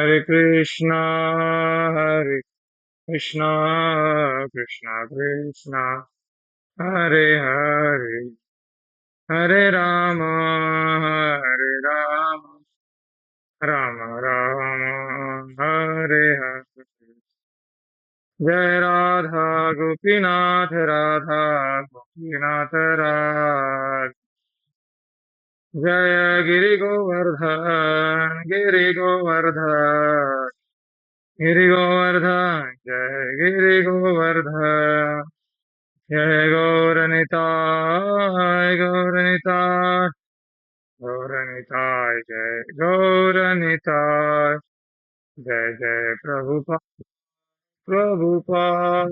Hare Krishna, Krishna Krishna, Hare Hare, Hare Rama, Hare Rama, Rama Rama, Hare Hare. जय राधा गोपीनाथ राधा गोपीनाथ राधा जय गिरि गोवर्धन गिरि गोवर्धन गिरि गोवर्धन जय गिरि गोवर्धन जय गौरनिताय गौरनिताय गौरनिताय जय गौरनिताय जय जय प्रभुपाद प्रभुपाद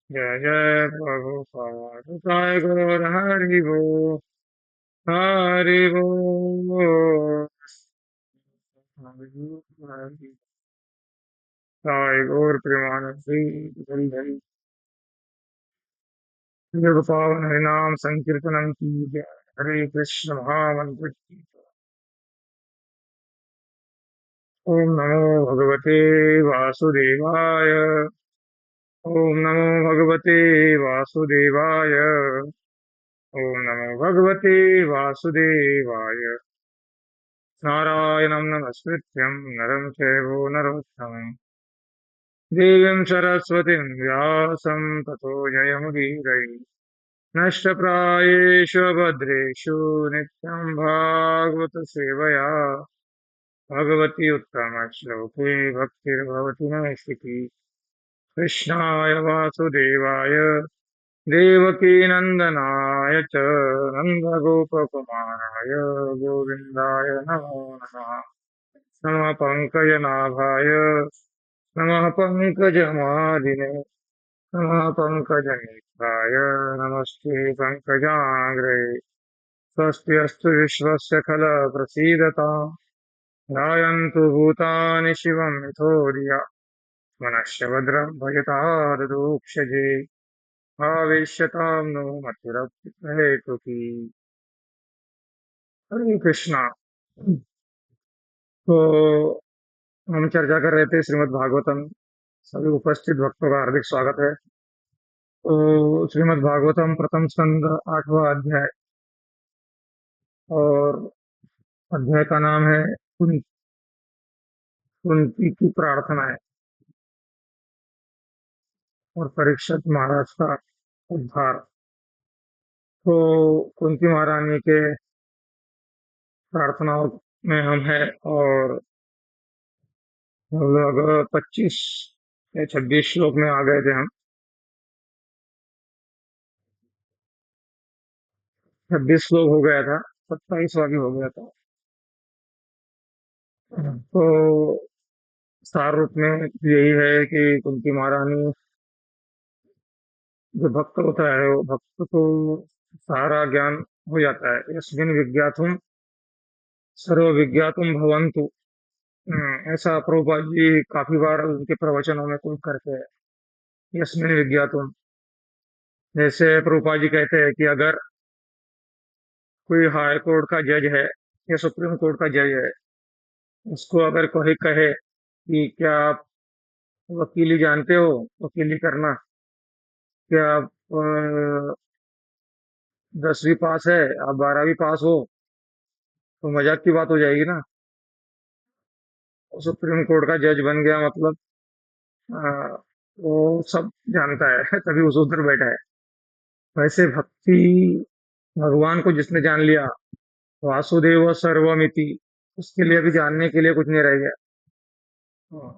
जय जय प्रभुपाद जय गौर हरि बोल हरि बोल जय गौर प्रेमानंदी धन धन जब पावन हरिनाम संकीर्तनम की जय हरे कृष्ण महामंत्र की ओम नमो भगवते वासुदेवाय ओम नमो भगवते वासुदेवाय ओम नमो भगवते वासुदेवाय नारायणं नमस्कृत्यं नरं चैव नरोत्तमं देवीं सरस्वतीं व्यासं ततो जयमुदीरये नष्टप्रायेषु भद्रेषु नित्यं भागवत सेवया भगवती उत्तमश्लोके भक्तिर्भवति नैष्टिकी कृष्णाय वासुदेवाय देवकीनन्दनाय च नन्दगोपकुमाराय गोविन्दाय नमो नमः नमः पङ्कजनाभाय नमः पङ्कजमालिने नमः पङ्कजनेत्राय नमस्ते पङ्कजाग्रे स्वस्ति अस्तु विश्वस्य खलप्रसीदताम् ध्यायन्तु भूतानि शिवं यथोदया मनश्च भद्रं भजतादुक्षजे आवेश्यतां नो मतिरप्यहेतुकी हरे कृष्णा। तो हम चर्चा कर रहे थे श्रीमद् भागवतम। सभी उपस्थित भक्तों का हार्दिक स्वागत है। तो श्रीमद् भागवतम प्रथम स्कंद 8वां अध्याय और अध्याय का नाम है कुंती की प्रार्थनाएं और परीक्षित महाराज का उद्धार। तो कुंती महारानी के प्रार्थनाओं में हम हैं और लगभग 25 या 26 श्लोक में आ गए थे हम। 26 श्लोक हो गया था, 27वां भी हो गया था। तो सार रूप में यही है कि कुंती महारानी जो भक्त होता है वो भक्त को सारा ज्ञान हो जाता है। यस्मिन् विज्ञातुम सर्व विज्ञातुम भवन्तु। ऐसा प्रभुपाद जी काफी बार उनके प्रवचनों में कोट करते हैं। यस्मिन् विज्ञातुम, जैसे प्रभुपाद जी कहते हैं कि अगर कोई हाई कोर्ट का जज है या सुप्रीम कोर्ट का जज है, उसको अगर कोई कहे कि क्या आप वकीली जानते हो, वकीली करना, क्या आप 10वीं पास है, आप 12वीं पास हो, तो मजाक की बात हो जाएगी ना। सुप्रीम कोर्ट का जज बन गया मतलब अ, वो सब जानता है तभी उस उधर बैठा है। वैसे भक्ति, भगवान को जिसने जान लिया, वासुदेव सर्वमिति, उसके लिए अभी जानने के लिए कुछ नहीं रह गया। हाँ,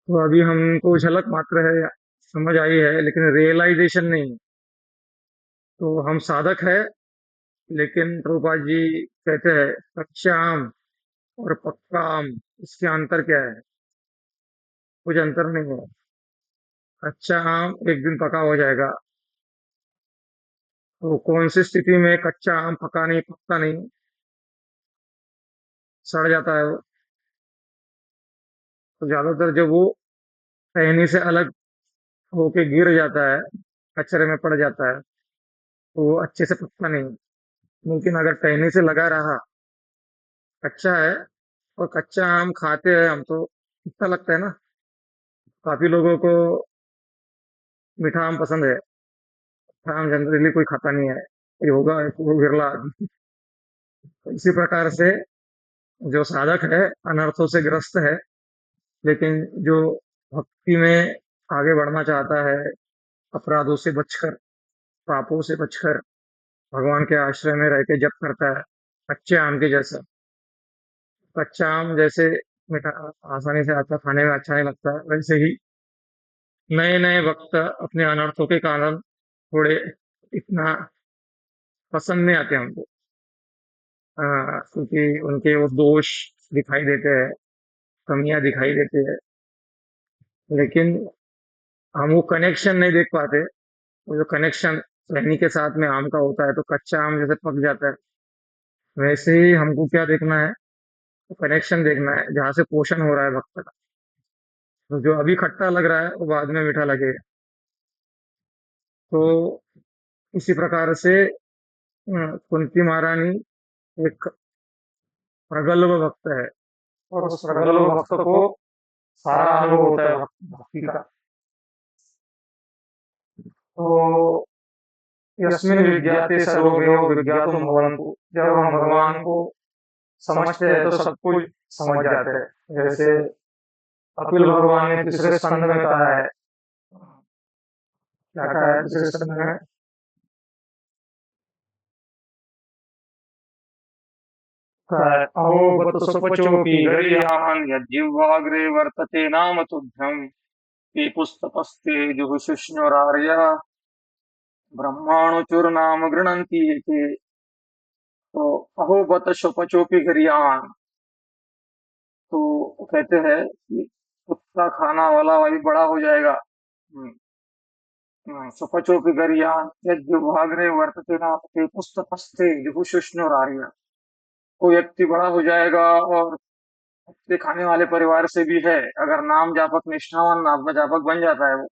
तो अभी हमको झलक मात्र है, समझ आई है, लेकिन रियलाइजेशन नहीं। तो हम साधक है, लेकिन प्रभुपाद जी कहते हैं कच्चा आम और पक्का आम, इसके अंतर क्या है? कुछ अंतर नहीं है। कच्चा आम एक दिन पका हो जाएगा। तो कौन सी स्थिति में कच्चा आम पका नहीं, पकता नहीं, सड़ जाता है वो? तो ज्यादातर जब वो टहनी से अलग होके गिर जाता है, कचरे में पड़ जाता है, तो वो अच्छे से पकता नहीं। लेकिन अगर टहनी से लगा रहा, कच्चा है, और कच्चा आम खाते हैं हम तो अच्छा लगता है ना। काफी लोगों को मीठा आम पसंद है। मीठा आम जनरली कोई खाता नहीं है, ये होगा वो बिरला आदमी। तो इसी प्रकार से जो साधक है अनर्थों से ग्रस्त है, लेकिन जो भक्ति में आगे बढ़ना चाहता है, अपराधों से बचकर, पापों से बचकर भगवान के आश्रय में रह के जप करता है, कच्चे आम के जैसा। कच्चा आम जैसे मीठा आसानी से आता, खाने में अच्छा नहीं लगता, वैसे ही नए नए भक्त अपने अनर्थों के कारण थोड़े इतना पसंद नहीं आते हमको। क्योंकि उनके वो दोष दिखाई देते हैं, कमियां दिखाई देती है, लेकिन हम वो कनेक्शन नहीं देख पाते। वो जो कनेक्शन रहनी के साथ में आम का होता है, तो कच्चा आम जैसे पक जाता है, वैसे ही हमको क्या देखना है, कनेक्शन देखना है जहाँ से पोषण हो रहा है भक्त का। तो जो अभी खट्टा लग रहा है वो बाद में मीठा लगेगा। तो इसी प्रकार से कुंती महारानी एक प्रगल्भ भक्त है, और उस प्रगल्भ भक्त को सारा अनुभव होता है भक्ति का। तो यस्मिन विज्ञाते सर्वज्ञो विज्ञातुम भवन्तु, जब हम भगवान को समझते हैं तो सब कुछ समझ जाते हैं। जैसे कपिल भगवान ने तीसरे स्कंद में कहा है, क्या कहा है तीसरे स्कंद में? कहा है, अहो बत स्वपचोपि गरीयान् यज्जिह्वाग्रे वर्तते नाम तुभ्यम् ये पुस्तकस्ते जुहुषुष्णुरार्य ब्रह्माणुचुर्नाम गृणन्ति ये के। तो अहो बत स्वपचोपि गरीयान्, तो वो कहते हैं कि कुत्ता खाना वाला वही बड़ा हो जाएगा। सुपचोपि गरियान यज्ञभाग्रे वर्तते नापते पुस्तकस्ते जुहुषुष्णुरार्य। वो व्यक्ति बड़ा हो जाएगा और कुत्ते खाने वाले परिवार से भी है, अगर नाम जापक निष्ठावान नाम जापक बन जाता है वो।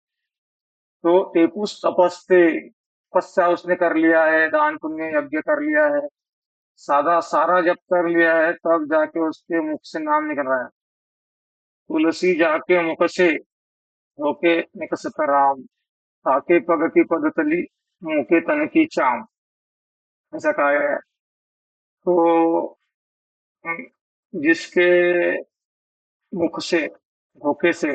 तो तेपुस तपस्ते, तपस्या उसने कर लिया है, दान पुण्य यज्ञ कर लिया है, सादा सारा जप कर लिया है, तब जाके उसके मुख से नाम निकल रहा है। तुलसी जाके मुख से होके निकसत राम, ताके पग की पदतली मुके तन की चाम, ऐसा कहा गया है। तो जिसके मुख से, धोखे से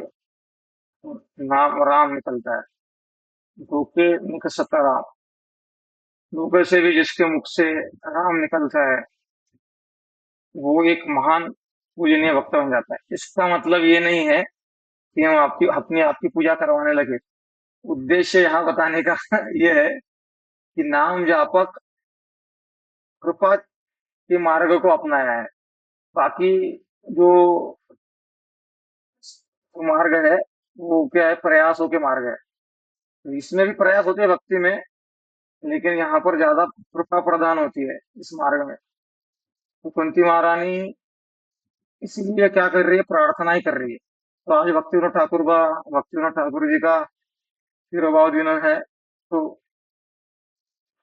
नाम राम निकलता है, धोखे मुख सताराम, धोखे से भी जिसके मुख से राम निकलता है, वो एक महान पूजनीय भक्त बन जाता है। इसका मतलब ये नहीं है कि हम आपकी अपनी आपकी पूजा करवाने लगे। उद्देश्य यहाँ बताने का ये है कि नाम जापक कृपा के मार्ग को अपनाया है। बाकी जो मार्ग है वो क्या है, प्रयासों के मार्ग है। तो इसमें भी प्रयास होते हैं भक्ति में, लेकिन यहाँ पर ज्यादा कृपा प्रदान होती है इस मार्ग में। तो कुंती महारानी इसीलिए क्या कर रही है, प्रार्थना ही कर रही है। तो आज भक्ति विनोद ठाकुर जी का तिरुभाव दिन है। तो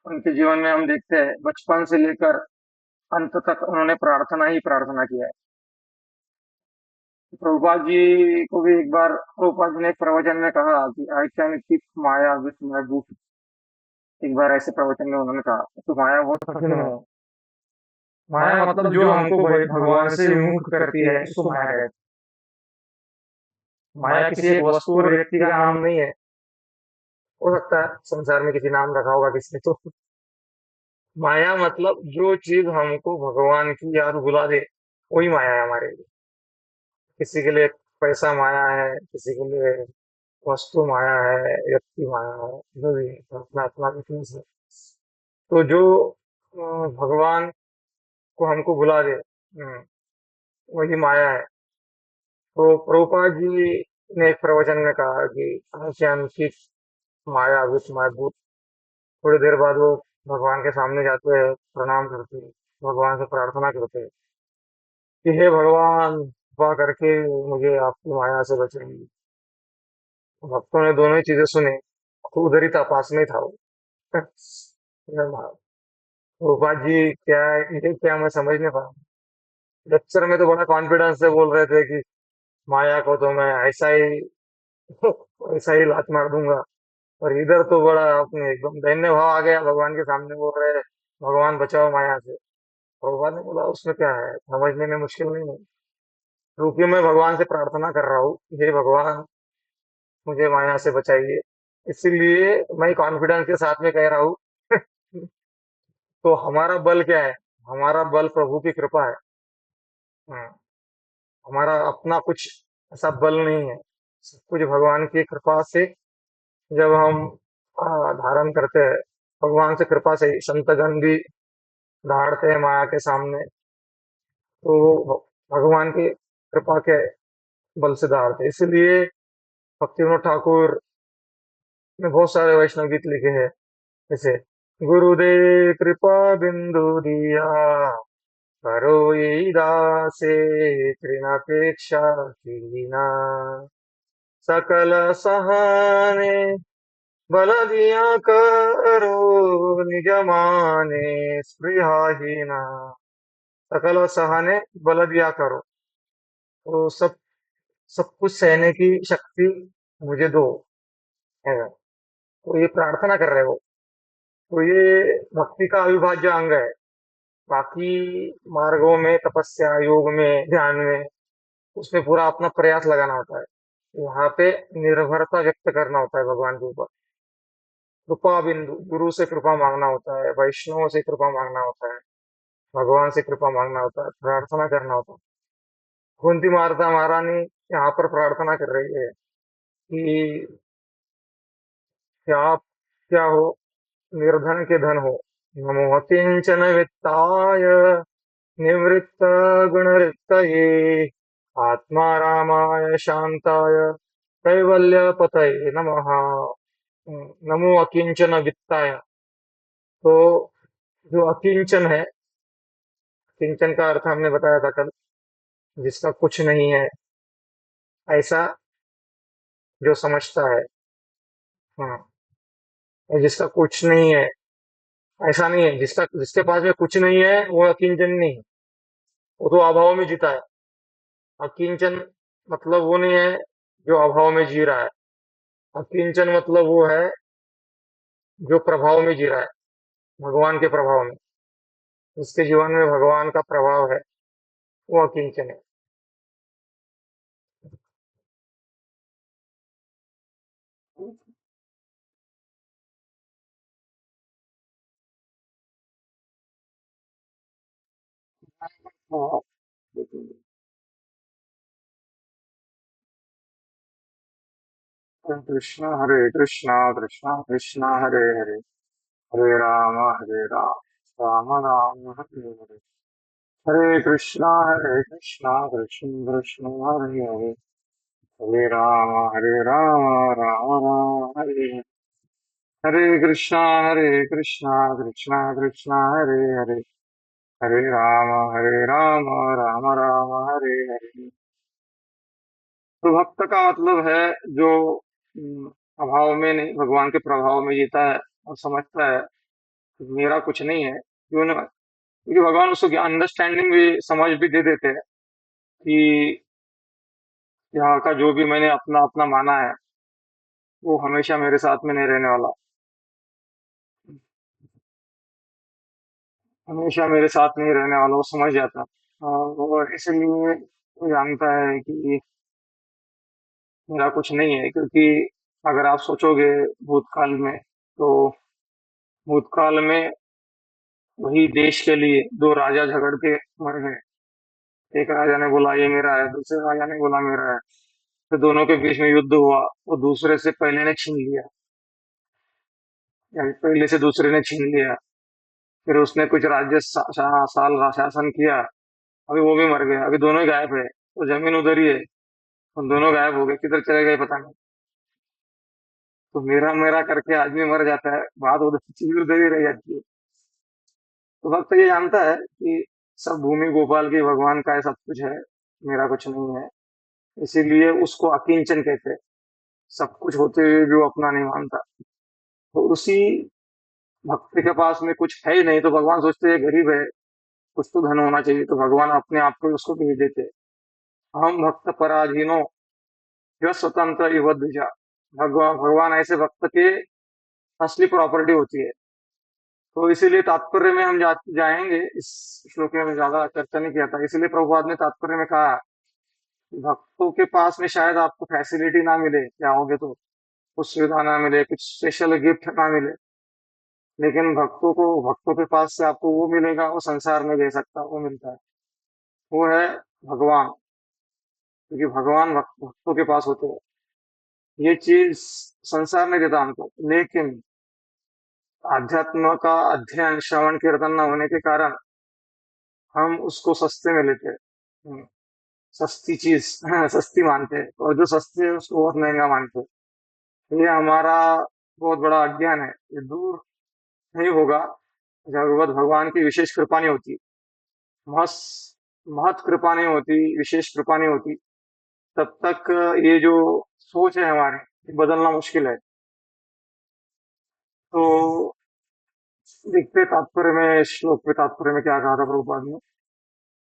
उनके जीवन में हम देखते हैं बचपन से लेकर अंत तक उन्होंने प्रार्थना ही प्रार्थना किया है। प्रभुपाद जी को भी एक बार प्रभुपाद जी ने एक प्रवचन में कहा कि I can kick Maya with my book. एक बार ऐसे प्रवचन में उन्होंने कहा तो माया बहुत कठिन है। माया मतलब जो हमको भगवान से विमुख करती है, इसको माया कहते हैं। माया किसी एक वस्तु और व्यक्ति का नाम नहीं है। हो सकता है संसार में किसी नाम रखा होगा किसी ने, तो माया मतलब जो चीज हमको भगवान की याद भुला दे, वही माया है हमारे लिए। किसी के लिए पैसा माया है, किसी के लिए वस्तु माया है, व्यक्ति माया है, जो भी है, तो अपना अपना weakness है। तो जो भगवान को हमको भुला दे, वही माया है। तो प्रभुपाद जी ने एक प्रवचन में कहा कि आख्यानचित माया विथ माय बुद्ध। थोड़ी देर बाद वो भगवान के सामने जाते हैं, प्रणाम करते हैं, भगवान से प्रार्थना करते हैं कि हे भगवान, कृपा करके मुझे आपकी माया से बचाइए। भक्तों ने दोनों ही चीजें सुनी, तो उधर ही था, पास में ही था वो। प्रभुपाद जी क्या, ये क्या मैं समझ नहीं पा रहा। लेक्चर में तो बड़ा कॉन्फिडेंस से बोल रहे थे कि माया को तो मैं ऐसा ही ऐसा ही लात मार दूंगा। और इधर तो बड़ा अपने एकदम दैन्य भाव आ गया, भगवान के सामने बोल रहे हैं, भगवान बचाओ माया से। भगवान ने बोला उसमें क्या है, समझने में मुश्किल नहीं है। क्योंकि मैं भगवान से प्रार्थना कर रहा हूँ, हे भगवान मुझे माया से बचाइए, इसीलिए मैं कॉन्फिडेंस के साथ में कह रहा हूँ। तो हमारा बल क्या है? हमारा बल प्रभु की कृपा है। हाँ, हमारा अपना कुछ ऐसा बल नहीं है, सब कुछ भगवान की कृपा से। जब हम धारण करते हैं, भगवान से कृपा से ही संतगण भी दहाड़ते हैं माया के सामने, तो वो भगवान की कृपा के बल से दहाड़ते हैं। इसलिए भक्तिविनोद ठाकुर ने बहुत सारे वैष्णव गीत लिखे हैं, जैसे गुरुदेव कृपा बिंदु दिया, करो ये दासे तृणापेक्षा कीना, सकल सहाने बल दिया करो, निज माने स्पृहाहीना। सकल सहाने बल दिया करो, तो सब कुछ सहने की शक्ति मुझे दो, है। तो ये प्रार्थना कर रहे हो, तो ये भक्ति का अविभाज्य अंग है। बाकी मार्गों में, तपस्या योग में, ध्यान में, उसमें पूरा अपना प्रयास लगाना होता है। यहाँ पे निर्भरता व्यक्त करना होता है भगवान के ऊपर। कृपा बिंदु, गुरु से कृपा मांगना होता है, वैष्णव से कृपा मांगना होता है, भगवान से कृपा मांगना होता है, प्रार्थना करना होता है। कुंती माता महारानी यहाँ पर प्रार्थना कर रही है कि क्या क्या हो, निर्धन के धन हो, नमो किंचन वित्ताय निवृत्त गुणरिक्तये, आत्मा रामाय शांताय कैवल्य पतये नमः। नमो अकिंचन वित्ताय। तो जो अकिंचन है, किंचन का अर्थ हमने बताया था कल, जिसका कुछ नहीं है, ऐसा जो समझता है। हाँ, और जिसका कुछ नहीं है, ऐसा नहीं है, जिसका जिसके पास में कुछ नहीं है वो अकिंचन नहीं है, वो तो अभाव में जीता है। अकिंचन मतलब वो नहीं है जो अभाव में जी रहा है। अकिंचन मतलब वो है जो प्रभाव में जी रहा है, भगवान के प्रभाव में। जिसके जीवन में भगवान का प्रभाव है, वो अकिंचन है। हाँ, हरे कृष्णा कृष्णा कृष्णा हरे हरे, हरे राम राम राम हरे हरे, हरे कृष्णा कृष्ण कृष्ण हरे हरे, हरे राम राम राम हरे हरे, हरे कृष्णा कृष्णा कृष्णा हरे हरे, हरे राम राम राम हरे हरे। तो भक्त का मतलब है जो अभाव में नहीं, भगवान के प्रभाव में जीता है और समझता है कि मेरा कुछ नहीं है, क्यों ना, क्योंकि भगवान उसको अंडरस्टैंडिंग भी, समझ भी दे देते हैं कि यहाँ का जो भी मैंने अपना अपना माना है, वो हमेशा मेरे साथ में नहीं रहने वाला, हमेशा मेरे साथ नहीं रहने वाला, वो समझ जाता है। और इसलिए वो जानता है कि मेरा कुछ नहीं है। क्योंकि अगर आप सोचोगे भूतकाल में, तो भूतकाल में वही देश के लिए दो राजा झगड़ के मर गए। एक राजा ने बोला ये मेरा है, दूसरे राजा ने बोला मेरा है, फिर दोनों के बीच में युद्ध हुआ, वो दूसरे से पहले ने छीन लिया, यानी पहले से दूसरे ने छीन लिया। फिर उसने कुछ साल का शासन किया, अभी वो भी मर गया, अभी दोनों ही गायब है, तो जमीन उधर ही है, हम दोनों गायब हो गए, किधर चले गए पता नहीं। तो मेरा मेरा करके आदमी मर जाता है, बात उधर चीज उधर ही रह जाती है। तो वक्त ये जानता है कि सब भूमि गोपाल की, भगवान का है, सब कुछ है, मेरा कुछ नहीं है। इसीलिए उसको अकिंचन कहते हैं, सब कुछ होते हुए भी वो अपना नहीं मानता। तो उसी भक्त के पास में कुछ है ही नहीं, तो भगवान सोचते हैं गरीब है, कुछ तो धन होना चाहिए, तो भगवान अपने आप को उसको भेज देते हैं। हम भक्त पराधीनो यह स्वतंत्र इव द्विजा। भगवान भगवान ऐसे भक्त के असली प्रॉपर्टी होती है। तो इसीलिए तात्पर्य में हम जाएंगे। इस श्लोक में ज्यादा चर्चा नहीं किया था, इसीलिए प्रभुपाद ने तात्पर्य में कहा कि भक्तों के पास में शायद आपको फैसिलिटी ना मिले, जाओगे तो कुछ सुविधा ना मिले, कुछ स्पेशल गिफ्ट ना मिले, लेकिन भक्तों के पास से आपको वो मिलेगा, वो संसार में दे सकता, वो मिलता है। वो है भगवान, क्योंकि भगवान भक्तों के पास होते हैं। ये चीज संसार नहीं देता हमको, लेकिन आध्यात्म का अध्ययन श्रवण कीर्तन न होने के कारण हम उसको सस्ते में लेते हैं। सस्ती चीज सस्ती मानते हैं, और जो सस्ती है उसको बहुत महंगा मानते हैं। ये हमारा बहुत बड़ा अज्ञान है। ये दूर नहीं होगा जब भगवान की विशेष कृपा नहीं होती, महस महत कृपा नहीं होती, विशेष कृपा नहीं होती, तब तक ये जो सोच है हमारी, ये बदलना मुश्किल है। तो देखते तात्पर्य में, श्लोक में तात्पर्य में क्या कहा था प्रभुपाद ने।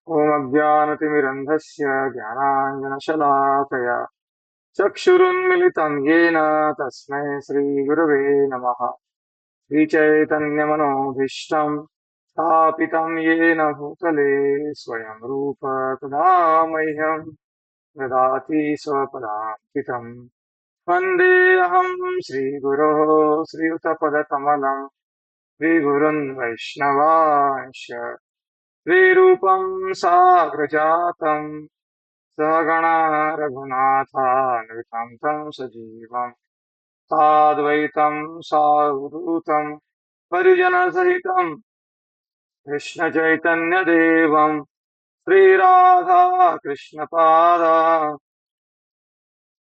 ओम अज्ञानतिमिरन्धस्य ज्ञानाञ्जनशलाकया चक्षुरुन्मिलितं येन तस्मै श्रीगुरवे नमः। श्रीचैतन्यमनोभीष्टं स्थापितं येन भूतले स्वयं रूप तदा मह्यं ददाति स्वपदान्तिकम्। वन्देऽहं श्रीगुरोः श्रीयुतपदकमलं श्रीगुरुन् वैष्णवांश्च श्रीरूपं साग्रजातं सहगणा रघुनाथान्वितं तं सजीवम् साद्वैतं सावधूतं परिजनसहितं कृष्णचैतन्यदेवं श्रीराधा कृष्णपादा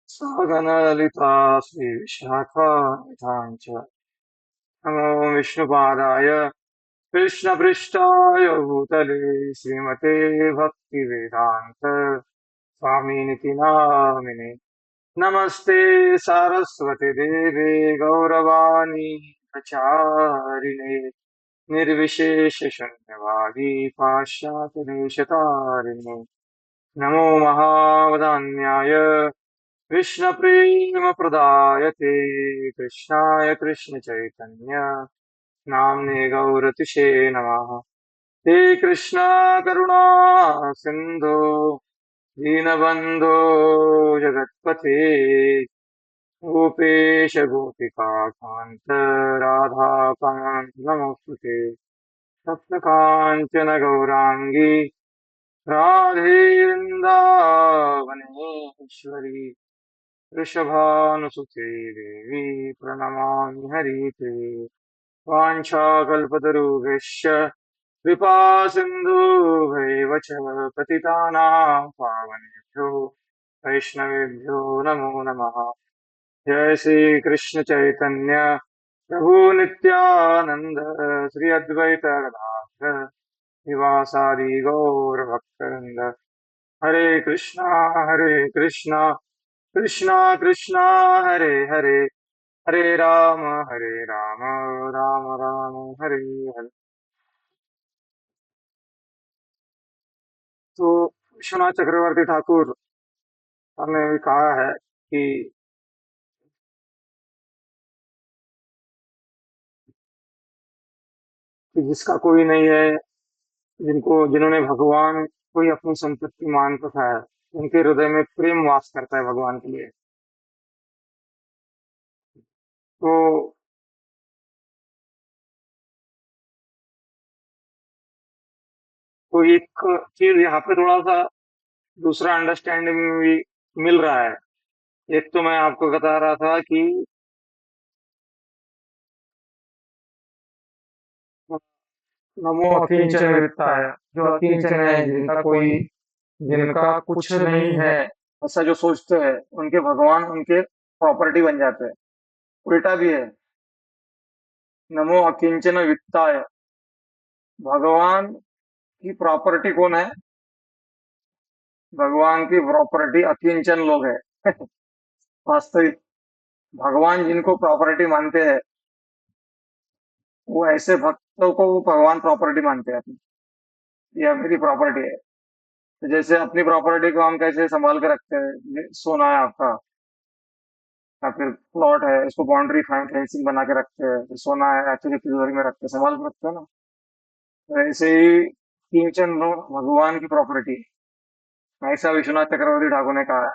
सहगणललिता श्रीविशाखान्विताञ्च। नमो विष्णुपादाय कृष्णपृष्ठाय भूतले श्रीमते भक्तिवेदान्त स्वामिनिति नामिने। नमस्ते सारस्वती देवे गौरवाणी प्रचारिणे निर्विशेष शून्यवादी पाश्चात्यदेशतारिणे। नमो महावदान्याय कृष्णप्रेमप्रदायते कृष्णाय कृष्णचैतन्य नाम्ने गौरतिशे नमः। हे कृष्णा करुणा सिन्धो दीनबन्धो जगत्पते गोपेश गोपिकान्त राधाकान्त नमोऽस्तुते। सप्तकाञ्चन गौराङ्गी राधे वृन्दावनेश्वरी वृषभानुसुते देवी प्रणमामि हरिते। वाञ्छाकल्पतरुभ्यश्च कृपा सिन्धुभैव च पतितानां पावनेभ्यो वैष्णवेभ्यो नमो नमः। जय श्री कृष्ण चैतन्य प्रभु नित्यानंद श्री अद्वैत गदाधर निवासादि गौर भक्तवृंद। हरे कृष्णा कृष्णा कृष्णा हरे हरे, हरे राम राम राम हरे हरे। तो विश्वनाथ चक्रवर्ती ठाकुर ने भी कहा है कि जिसका कोई नहीं है, जिन्होंने भगवान को ही अपनी संपत्ति मान रखा है, उनके हृदय में प्रेम वास करता है भगवान के लिए। तो एक चीज यहाँ पे थोड़ा सा दूसरा अंडरस्टैंडिंग भी मिल रहा है। एक तो मैं आपको बता रहा था कि नमो अकिंचन वित्ताय, जो अकिंचन है, जिनका कुछ नहीं है, ऐसा जो सोचते हैं, उनके भगवान उनके प्रॉपर्टी बन जाते हैं। उल्टा भी है। नमो अकिंचन वित्ताय, भगवान की प्रॉपर्टी कौन है? भगवान की प्रॉपर्टी अकिंचन लोग है। वास्तविक भगवान जिनको प्रॉपर्टी मानते हैं, वो ऐसे भक्तों को वो भगवान प्रॉपर्टी मानते हैं अपनी। यह मेरी प्रॉपर्टी है। तो जैसे अपनी प्रॉपर्टी को हम कैसे संभाल के रखते हैं, सोना है आपका या फिर प्लॉट है, इसको बाउंड्री फेंसिंग बना के रखते हैं, फिर सोना है अच्छे से तिजोरी में रखते हैं, संभाल के रखते हैं ना। वैसे ही किंचन भगवान की प्रॉपर्टी, ऐसा विश्वनाथ चक्रवर्ती ठाकुर ने कहा है।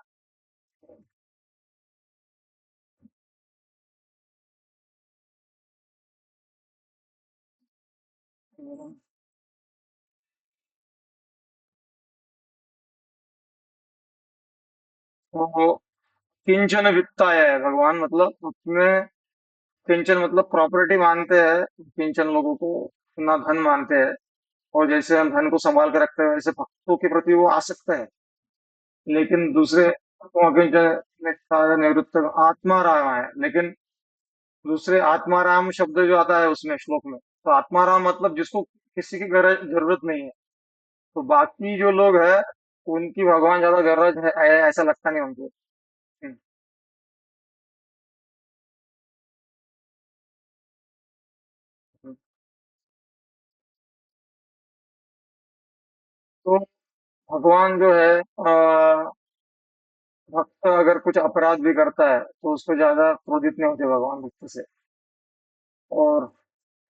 तो किंचन वित्ताय है भगवान, मतलब उसमें किंचन मतलब प्रॉपर्टी मानते हैं, किंचन लोगों को अपना धन मानते हैं। और जैसे हम धन को संभाल के रखते हैं, वैसे भक्तों के प्रति वो आसक्त है। लेकिन दूसरे तो किंचन में कहा है, निवृत्त आत्मा राम है, लेकिन दूसरे आत्माराम शब्द जो आता है उसमें श्लोक में, तो आत्माराम मतलब जिसको किसी की गरज जरूरत नहीं है। तो बाकी जो लोग है उनकी भगवान ज्यादा गरज है ऐसा लगता नहीं उनको। हम्म, हम्म। तो भगवान जो है भक्त अगर कुछ अपराध भी करता है तो उसको ज्यादा क्रोधित नहीं होते भगवान भक्त से, और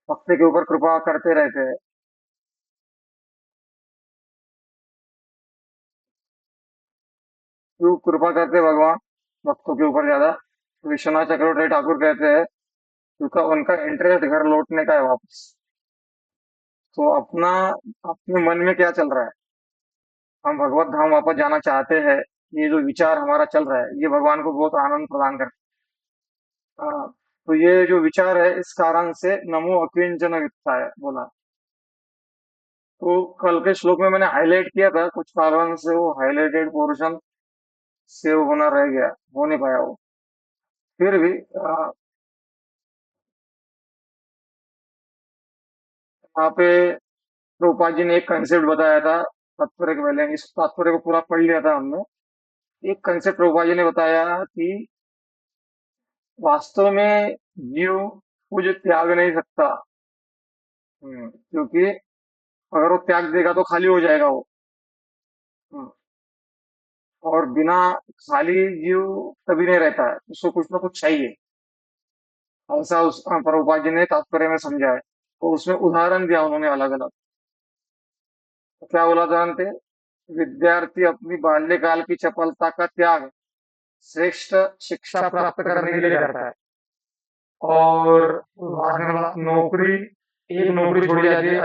भक्त के ऊपर कृपा करते रहते हैं। क्यों कृपा करते भगवान भक्तों के ऊपर ज्यादा? विश्वनाथ चक्रवर्ती ठाकुर कहते हैं क्योंकि उनका इंटरेस्ट घर लौटने का है वापस। तो अपना अपने मन में क्या चल रहा है, हम भगवत धाम वापस जाना चाहते हैं, ये जो विचार हमारा चल रहा है ये भगवान को बहुत आनंद प्रदान करता है। तो ये जो विचार है इस कारण से नमो अकिंचन वित्ताय बोला। तो कल के श्लोक में मैंने हाईलाइट किया था, कुछ कारण से वो हाईलाइटेड पोर्शन सेव होना रह गया, हो नहीं पाया वो। फिर भी वहाँ पे प्रभुपाद जी ने एक कंसेप्ट बताया था, तात्पर्य के पहले इस तात्पर्य को पूरा पढ़ लिया था हमने। एक कंसेप्ट प्रभुपाद जी ने बताया कि वास्तव में जीव कुछ त्याग नहीं सकता। क्योंकि अगर वो त्याग देगा तो खाली हो जाएगा वो। हम्म, और बिना खाली जीव कभी नहीं रहता है, उसको कुछ ना कुछ चाहिए। ऐसा उस प्रभुपाद जी ने तात्पर्य में समझा है। तो उसमें उदाहरण दिया उन्होंने अलग अलग। तो क्या बोला उदाहरण थे? विद्यार्थी अपनी बाल्यकाल की चपलता का त्याग श्रेष्ठ शिक्षा प्राप्त करने के लिए करता है। और बाद में बोला नौकरी, एक नौकरी छोड़ी जाती है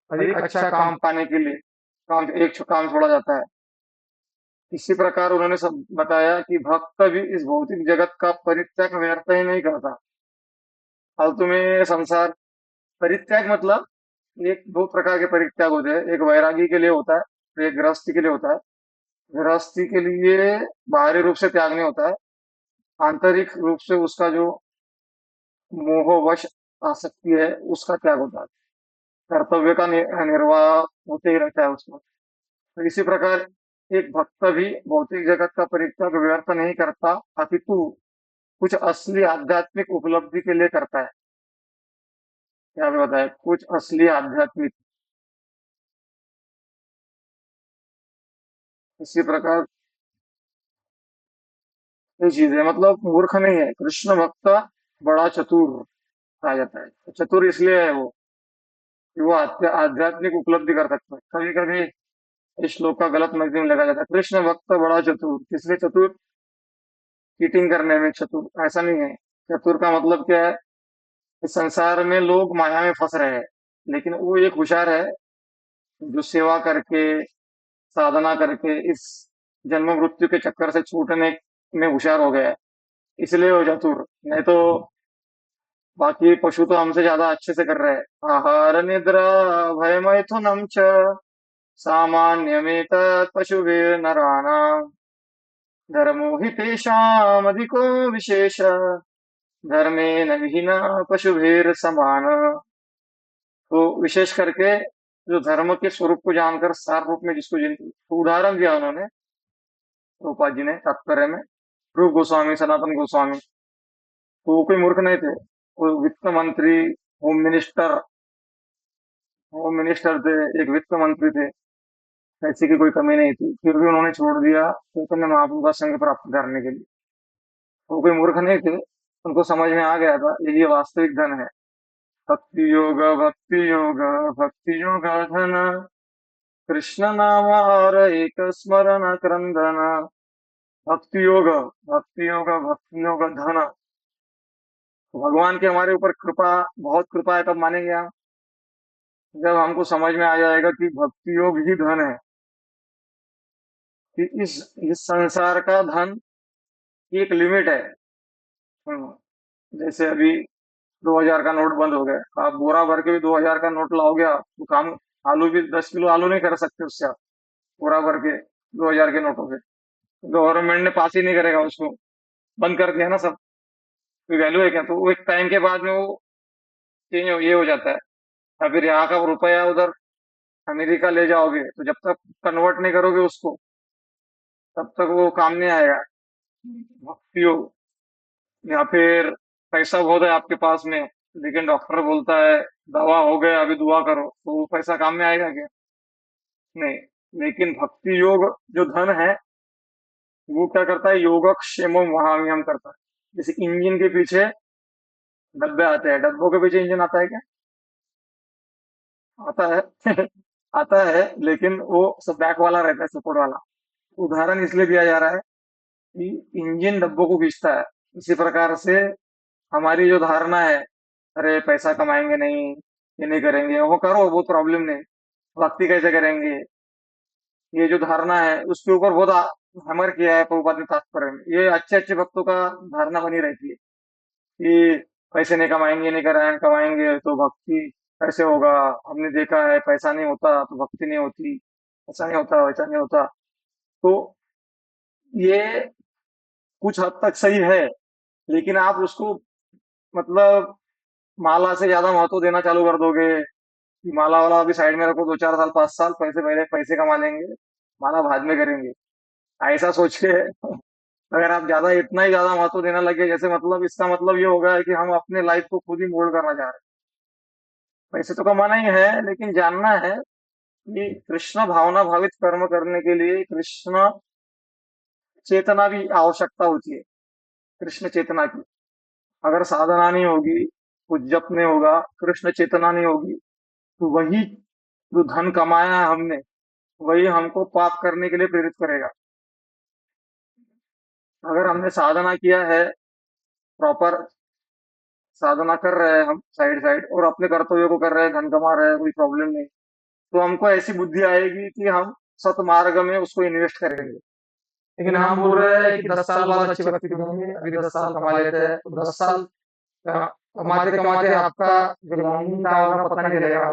अधिक अच्छा काम पाने के लिए, काम छोड़ा जाता है। इसी प्रकार उन्होंने सब बताया कि भक्त भी इस भौतिक जगत का परित्याग व्यर्थ ही नहीं करता। फालतू में संसार परित्याग मतलब एक दो प्रकार के परित्याग होते हैं, एक वैरागी के लिए होता है, तो एक गृहस्थी के लिए होता है। गृहस्थी के लिए बाहरी रूप से त्याग नहीं होता है, आंतरिक रूप से उसका जो मोहवश आसक्ति है उसका त्याग होता है। कर्तव्य का निर्वाह होते ही रहता है उसमें। तो इसी प्रकार एक भक्त भी भौतिक जगत का परित्याग व्यर्थ नहीं करता, अपितु कुछ असली आध्यात्मिक उपलब्धि के लिए करता है। क्या भी बताए, कुछ असली आध्यात्मिक। इसी प्रकार ये चीज है, मतलब मूर्ख नहीं है कृष्ण भक्त, बड़ा चतुर कहा जाता है। चतुर इसलिए है वो कि वो आध्यात्मिक उपलब्धि कर सकता है। कभी कभी इस श्लोक का गलत मजमून लगा जाता है, कृष्ण भक्त बड़ा चतुर, किसलिए चतुर? चीटिंग करने में चतुर, ऐसा नहीं है। चतुर का मतलब क्या है? इस संसार में लोग माया में फंस रहे हैं, लेकिन वो एक होशियार है जो सेवा करके, साधना करके इस जन्म मृत्यु के चक्कर से छूटने में होशियार हो गया है, इसलिए वो चतुर। नहीं तो बाकी पशु तो हमसे ज्यादा अच्छे से कर रहे हैं। आहार निद्रा भय मैथुनम च सामान्यमेत पशुभिर्नराणाम् धर्मो हि तेषामधिको विशेष धर्मेण विहीन पशुभिर समान। तो विशेष करके जो धर्म के स्वरूप को जानकर सार रूप में जिसको तो उदाहरण दिया उन्होंने रूपा जी ने तात्पर्य में, रूप गोस्वामी सनातन गोस्वामी। तो वो कोई मूर्ख नहीं थे, वो वित्त मंत्री, होम मिनिस्टर, होम मिनिस्टर थे, एक वित्त मंत्री थे, पैसे की कोई कमी नहीं थी, फिर भी उन्होंने छोड़ दिया चैतन्य महाप्रभु का संग प्राप्त करने के लिए। वो कोई मूर्ख नहीं थे, उनको समझ में आ गया था यही वास्तविक धन है। भक्ति योग, भक्ति योग, भक्ति योग धन, कृष्ण नाम और एक स्मरण क्रंदन। भक्ति योग, भक्ति योग, भक्ति योग धन। तो भगवान की हमारे ऊपर कृपा, बहुत कृपा है, कब मानेंगे हम? जब हमको समझ में आ जाएगा कि भक्ति योग ही धन है, कि इस संसार का धन की एक लिमिट है। हम्म, जैसे अभी 2000 का नोट बंद हो गया, आप बोरा भर के भी 2000 का नोट लाओगे आप तो काम, आलू भी 10 किलो आलू नहीं कर सकते उससे आप, बोरा भर के 2000 के नोटों से। गवर्नमेंट ने पास ही नहीं करेगा उसको, बंद कर दिया ना सब। कोई वैल्यू है क्या? तो वो एक टाइम के बाद में वो चेंज हो, ये हो जाता है। या फिर यहाँ का रुपया उधर अमेरिका ले जाओगे तो जब तक कन्वर्ट नहीं करोगे उसको, तब तक वो काम नहीं आएगा। भक्ति हो, या फिर पैसा बहुत है आपके पास में, लेकिन डॉक्टर बोलता है दवा हो गया अभी दुआ करो, तो वो पैसा काम में आएगा क्या? नहीं। लेकिन भक्ति योग जो धन है, वो क्या करता है? योगक्षेमो महामहिम करता है। जैसे इंजन के पीछे डब्बे आते हैं, डब्बों के पीछे इंजन आता है क्या? आता है। आता है, लेकिन वो सब बैक वाला रहता है, सपोर्ट वाला। उदाहरण इसलिए दिया जा रहा है कि इंजन डब्बों को खींचता है। इसी प्रकार से हमारी जो धारणा है, अरे पैसा कमाएंगे नहीं, ये नहीं करेंगे, वो करो, वो प्रॉब्लम नहीं, भक्ति कैसे करेंगे, ये जो धारणा है उसके ऊपर बहुत हैमर किया है प्रभुपाद ने तात्पर्य में। ये अच्छे अच्छे भक्तों का धारणा बनी रहती है कि पैसे नहीं कमाएंगे, नहीं कराएंगे, कमाएंगे तो भक्ति कैसे होगा? हमने देखा है पैसा नहीं होता तो भक्ति नहीं होती, ऐसा नहीं होता, वैसा नहीं होता। तो ये कुछ हद तक सही है, लेकिन आप उसको मतलब माला से ज्यादा महत्व देना चालू कर दोगे कि माला वाला अभी साइड में रखो, 2 4 साल 5 साल, पैसे पहले पैसे कमा लेंगे, माला बाद में करेंगे, ऐसा सोच के अगर आप ज्यादा इतना ही ज्यादा महत्व देने लगे, जैसे मतलब इसका मतलब ये होगा है कि हम अपने लाइफ को खुद ही मोल्ड करना चाह रहे हैं। पैसे तो कमाना ही है, लेकिन जानना है कि कृष्ण भावना भावित कर्म करने के लिए कृष्ण चेतना भी आवश्यकता होती है, कृष्ण चेतना की। अगर साधना नहीं होगी, कुछ जप नहीं होगा, कृष्ण चेतना नहीं होगी, तो वही जो धन कमाया है हमने, वही हमको पाप करने के लिए प्रेरित करेगा। अगर हमने साधना किया है, प्रॉपर साधना कर रहे हैं हम साइड साइड, और अपने कर्तव्यों को कर रहे हैं, धन कमा रहे हैं, कोई प्रॉब्लम नहीं, तो हमको ऐसी बुद्धि आएगी कि हम सतमार्ग में उसको इन्वेस्ट करेंगे। लेकिन हम बोल रहे हैं कि 10 साल बाद अच्छी भक्ति करेंगे, अभी 10 साल कमा लेते हैं, तो 10 साल कमाते कमाते आपका जो लॉन्गिंग का होगा पता नहीं चलेगा,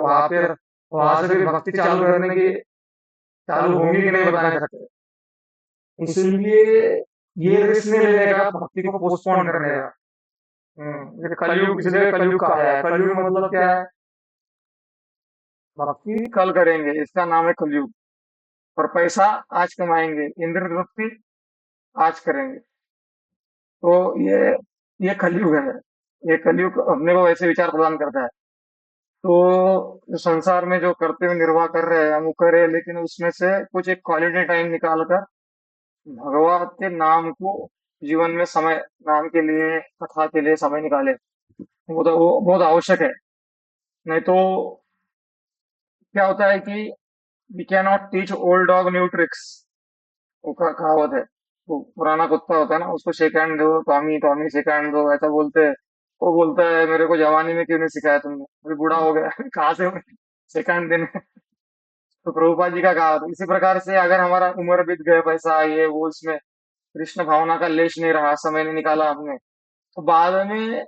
वहां से फिर भक्ति चालू करने की चालू होंगी कि नहीं बता नहीं सकते। इसलिए ये रिस्क नहीं लेने का भक्ति को पोस्टपोन करने का। ये कलयुग, इसलिए कलयुग कहा है। कलयुग मतलब क्या है? भक्ति कल करेंगे, इसका नाम है कलयुग। और पैसा आज कमाएंगे, इंद्र भक्ति आज करेंगे। तो ये कलयुग है। ये कलयुग अपने को वैसे विचार प्रदान करता है। तो जो संसार में जो करते हुए निर्वाह कर रहे हैं हम, वो करें, लेकिन उसमें से कुछ एक क्वालिटी टाइम निकाल कर भगवान के नाम को जीवन में समय, नाम के लिए, कथा के लिए समय निकाले। वो बहुत आवश्यक है। नहीं तो क्या होता है कि we can not teach old dog new tricks, वो कहावत है। वो पुराना कुत्ता होता है ना, उसको शेक हैंड दो, टॉमी टॉमी शेक हैंड दो, ऐसा बोलते हैं। वो बोलता है मेरे को जवानी में क्यों नहीं सिखाया तुमने, अभी बूढ़ा हो गया कहाँ से शेक हैंड देने। तो प्रभुपाद जी का कहा था। इसी प्रकार से अगर हमारा उम्र बीत गए, पैसा ये वो, इसमें कृष्ण भावना का लेश नहीं रहा, समय नहीं निकाला हमने, तो बाद में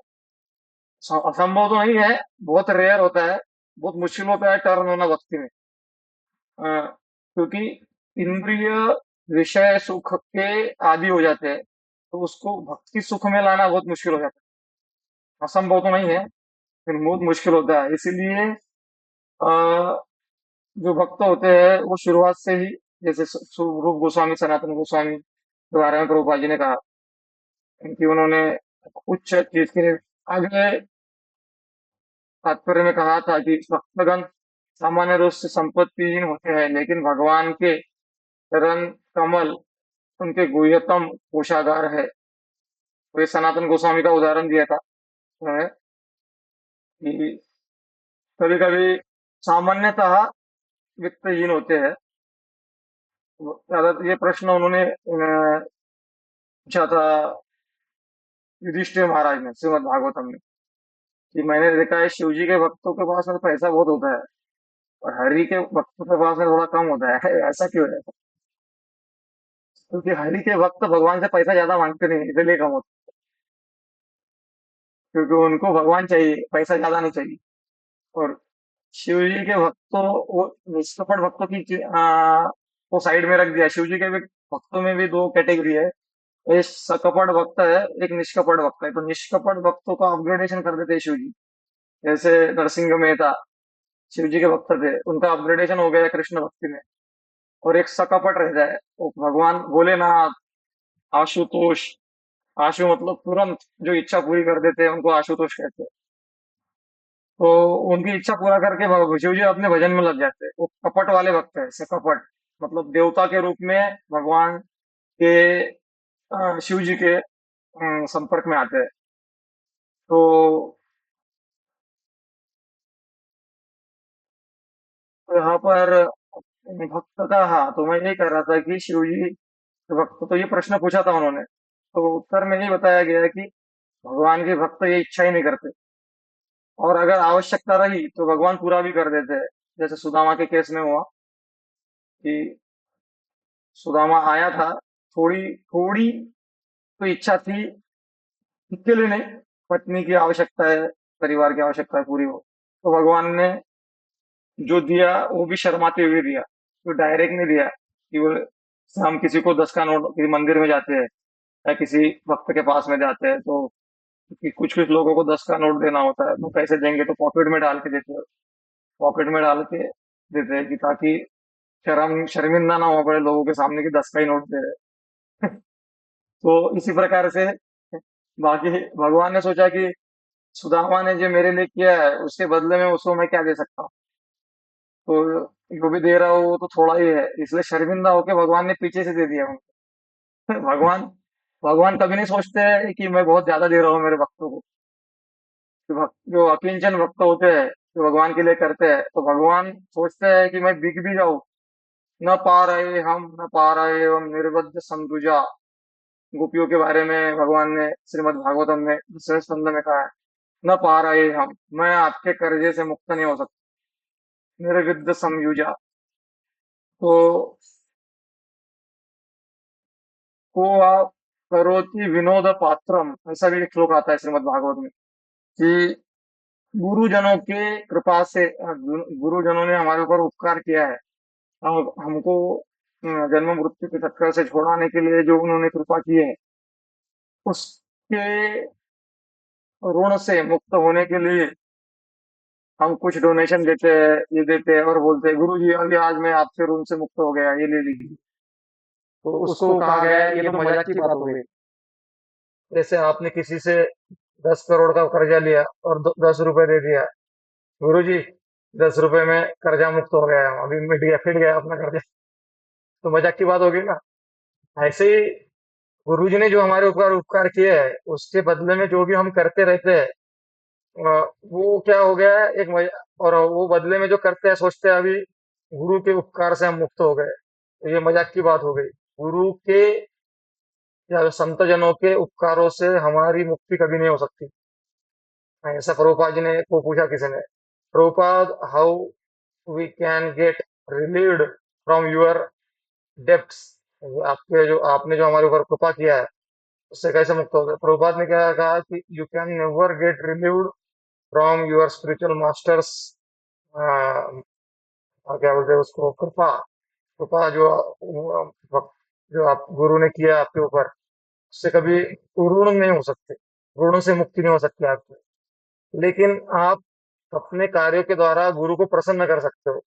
असंभव तो नहीं है, बहुत रेयर होता है, बहुत मुश्किल होता है टर्न होना भक्ति में। क्योंकि इंद्रिय विषय सुख के आदि हो जाते हैं, तो उसको भक्ति सुख में लाना बहुत मुश्किल हो जाता है। असंभव तो नहीं है, लेकिन बहुत मुश्किल होता है। इसीलिए जो भक्त होते हैं वो शुरुआत से ही, जैसे रूप गोस्वामी, सनातन गोस्वामी के बारे में प्रभुपाद जी ने कहा कि उन्होंने उच्च चीज के लिए आगे तात्पर्य में कहा था कि भक्तगण सामान्य रूप से संपत्तिहीन होते हैं, लेकिन भगवान के चरण कमल उनके गुह्यतम कोषागार है। तो ये सनातन गोस्वामी का उदाहरण दिया था उन्होंने कि कभी कभी सामान्यतः वित्तहीन होते हैं। ये प्रश्न उन्होंने पूछा था युधिष्ठिर महाराज ने श्रीमद् भागवतम में कि मैंने देखा है शिव जी के भक्तों के पास में तो पैसा बहुत होता है और हरि के भक्तों के पास में थोड़ा कम होता है। ऐसा क्यों है? क्योंकि हरि के भक्त भगवान से पैसा ज्यादा मांगते नहीं, इसलिए कम होता है, क्योंकि उनको भगवान चाहिए, पैसा ज्यादा नहीं चाहिए। और शिव जी के भक्तों, वो निष्कपट भक्तों को साइड में रख दिया। शिव जी के भी भक्तों में भी दो कैटेगरी है, एक सकपट भक्त है, एक निष्कपट भक्त है। तो निष्कपट भक्तों का अपग्रेडेशन कर देते हैं शिव जी। जैसे नरसिंह मेहता शिव जी के भक्त थे, उनका अपग्रेडेशन हो गया कृष्ण भक्ति में। और एक सकपट रह जाए, वो भगवान भोलेनाथ, आशुतोष। आशु मतलब तुरंत जो इच्छा पूरी कर देते हैं उनको आशुतोष कहते हैं। तो उनकी इच्छा पूरा करके शिव जी अपने भजन में लग जाते हैं। वो कपट वाले भक्त है, सकपट मतलब देवता के रूप में भगवान के शिव जी के संपर्क में आते हैं। तो यहाँ पर भक्त का, हाँ, तो मैं यही कह रहा था कि शिव जी भक्त, तो ये प्रश्न पूछा था उन्होंने, तो उत्तर में यही बताया गया है कि भगवान के भक्त ये इच्छा ही नहीं करते, और अगर आवश्यकता रही तो भगवान पूरा भी कर देते हैं। जैसे सुदामा के केस में हुआ कि सुदामा आया था, थोड़ी थोड़ी तो इच्छा थी, खुद के लिए नहीं, पत्नी की आवश्यकता है, परिवार की आवश्यकता है पूरी हो, तो भगवान ने जो दिया वो भी शर्माते हुए दिया। तो डायरेक्ट नहीं दिया कि वो, हम किसी को 10 का नोट किसी मंदिर में जाते हैं या किसी भक्त के पास में जाते हैं, तो कि कुछ कुछ लोगों को 10 का नोट देना होता है, तो कैसे देंगे, तो पॉकेट में डाल के देते हैं। पॉकेट में डाल के देते हैं कि ताकि शर्मिंदा ना हो पड़े लोगों के सामने कि 10 का ही नोट दे रहे हैं। तो इसी प्रकार से बाकी भगवान ने सोचा कि सुदामा ने जो मेरे लिए किया है उसके बदले में उसको मैं क्या दे सकता हूँ। तो जो भी दे रहा हूँ वो तो थोड़ा ही है, इसलिए शर्मिंदा होके भगवान ने पीछे से दे दिया उनको। भगवान भगवान कभी नहीं सोचते हैं कि मैं बहुत ज्यादा दे रहा हूँ मेरे भक्तों को। जो अकिंचन भक्त होते हैं, जो भगवान के लिए करते हैं, तो भगवान सोचते हैं कि मैं बिक भी जाऊं। न पा रहे हम, न पा रहे हम निर्बद्ध संतुजा। गोपियों के बारे में भगवान ने श्रीमद् भागवतम में दूसरे स्कंद में कहा है, न पा रहे हम, मैं आपके कर्जे से मुक्त नहीं हो सकता, निर्विद्ध समयुजा। तो को आप करोति विनोद पात्रम, ऐसा भी एक श्लोक आता है श्रीमद् भागवत में कि गुरुजनों के कृपा से, गुरुजनों ने हमारे ऊपर उपकार किया है, हमको जन्म मृत्यु के चक्कर से छुड़ाने के लिए जो उन्होंने कृपा की है, उसके ऋण से मुक्त होने के लिए हम कुछ डोनेशन देते हैं, ये देते हैं और बोलते हैं गुरु जी अभी आज मैं आपसे ऋण से मुक्त हो गया, ये ले लीजिए। तो उसको कहा गया है ये तो मजाक की बात हो गई। जैसे आपने किसी से 10 करोड़ का कर्जा लिया और 10 रुपए दे दिया, गुरु जी 10 रुपए में कर्जा मुक्त हो गया, अभी मिट गया, फिट गया अपना कर्जा। तो मजाक की बात होगी ना। ऐसे ही गुरुजी ने जो हमारे ऊपर उपकार किए है उसके बदले में जो भी हम करते रहते हैं, वो क्या हो गया है एक मजा, और वो बदले में जो करते हैं सोचते हैं अभी गुरु के उपकार से हम मुक्त हो गए, तो ये मजाक की बात हो गई। गुरु के या संत जनों के उपकारों से हमारी मुक्ति कभी नहीं हो सकती। ऐसा प्रभुपाद जी ने को पूछा किसी ने, Prabhupada how we can get relieved from your debts, आपके जो आपने जो हमारे ऊपर कृपा किया है उससे कैसे मुक्त हो गए। प्रभुपाद ने क्या कहा कि you can never get relieved from your spiritual masters, क्या बोलते हैं उसको, कृपा। कृपा जो जो आप गुरु ने किया आपके ऊपर, उससे कभी ऋण नहीं हो सकते, ऋणों से मुक्ति नहीं हो सकती आपकी। लेकिन आप अपने कार्यों के द्वारा गुरु को प्रसन्न कर सकते हो।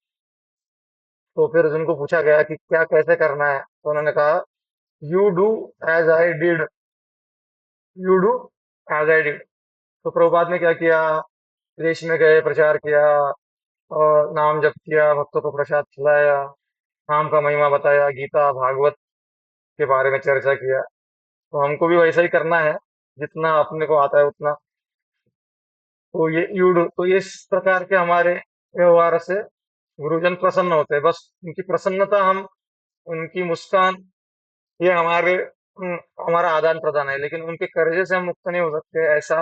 तो फिर उनको पूछा गया कि क्या कैसे करना है, तो उन्होंने कहा you do as I did, you do as I did. तो प्रभुपाद ने क्या किया, देश में गए, प्रचार किया, और नाम जप किया, भक्तों को प्रसाद खिलाया, नाम का महिमा बताया, गीता भागवत के बारे में चर्चा किया। तो हमको भी वैसा ही करना है, जितना अपने को आता है उतना। तो ये इस प्रकार के हमारे व्यवहार से गुरुजन प्रसन्न होते हैं। बस उनकी प्रसन्नता, हम उनकी मुस्कान, ये हमारा आदान प्रदान है, लेकिन उनके कर्जे से हम मुक्त नहीं हो सकते, ऐसा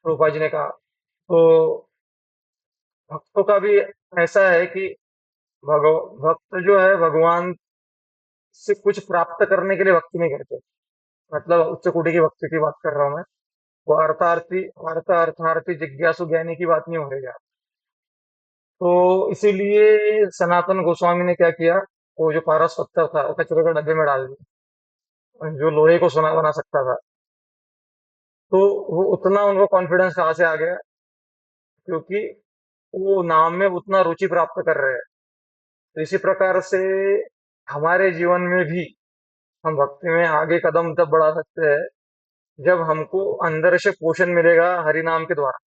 रूपा जी ने कहा। तो भक्तों का भी ऐसा है कि भक्त जो है, भगवान से कुछ प्राप्त करने के लिए भक्ति नहीं करते। मतलब उच्च कोटि की भक्ति की बात कर रहा हूँ मैं। वो अर्थार्थी जिज्ञासु ज्ञानी की बात नहीं हो रही है। तो इसीलिए सनातन गोस्वामी ने क्या किया, वो जो पारस पत्थर था वो कचरे के डब्बे में डाल दिया, जो लोहे को सोना बना सकता था। तो वो उतना उनको कॉन्फिडेंस कहाँ से आ गया, क्योंकि वो नाम में उतना रुचि प्राप्त कर रहे हैं। तो इसी प्रकार से हमारे जीवन में भी हम भक्ति में आगे कदम तब बढ़ा सकते हैं, जब हमको अंदर से पोषण मिलेगा हरि नाम के द्वारा।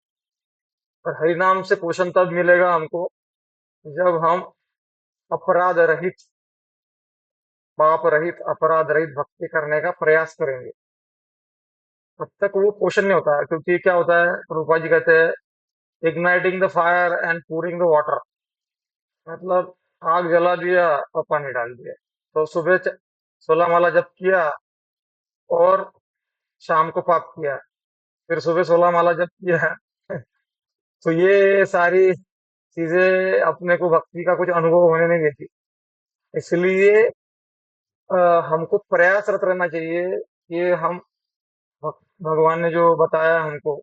और हरि नाम से पोषण तब मिलेगा हमको, जब हम अपराध रहित, पाप रहित, अपराध रहित भक्ति करने का प्रयास करेंगे। तब तक वो पोषण नहीं होता है, क्योंकि क्या होता है, रूपा जी कहते हैं, igniting the fire and pouring the water. मतलब आग जला दिया और पानी डाल दिया। तो 16 माला जप किया और शाम को पाप किया, फिर सुबह 16 माला जप किया। तो ये सारी चीजें अपने को भक्ति का कुछ अनुभव होने नहीं देती। इसलिए अ, हमको प्रयासरत रहना चाहिए कि हम भगवान ने जो बताया हमको,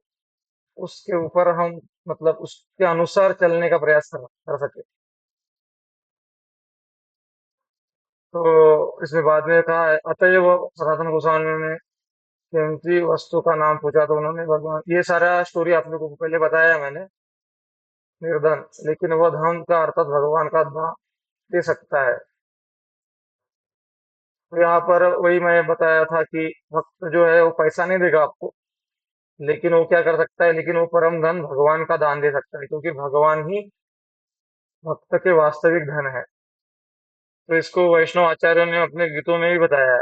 उसके ऊपर हम, मतलब उसके अनुसार चलने का प्रयास कर सके। तो इसमें बाद में कहा है, अतएव सनातन गोस्वामी ने कीमती वस्तु का नाम पूछा, तो उन्होंने भगवान, ये सारा स्टोरी आप लोगों को पहले बताया मैंने, निर्धन, लेकिन वह धन का अर्थात भगवान का दान दे सकता है। तो यहाँ पर वही मैं बताया था कि भक्त जो है वो पैसा नहीं देगा आपको, लेकिन वो क्या कर सकता है, लेकिन वो परम धन भगवान का दान दे सकता है, क्योंकि भगवान ही भक्त के वास्तविक धन है। तो इसको वैष्णव आचार्यों ने अपने गीतों में भी बताया है।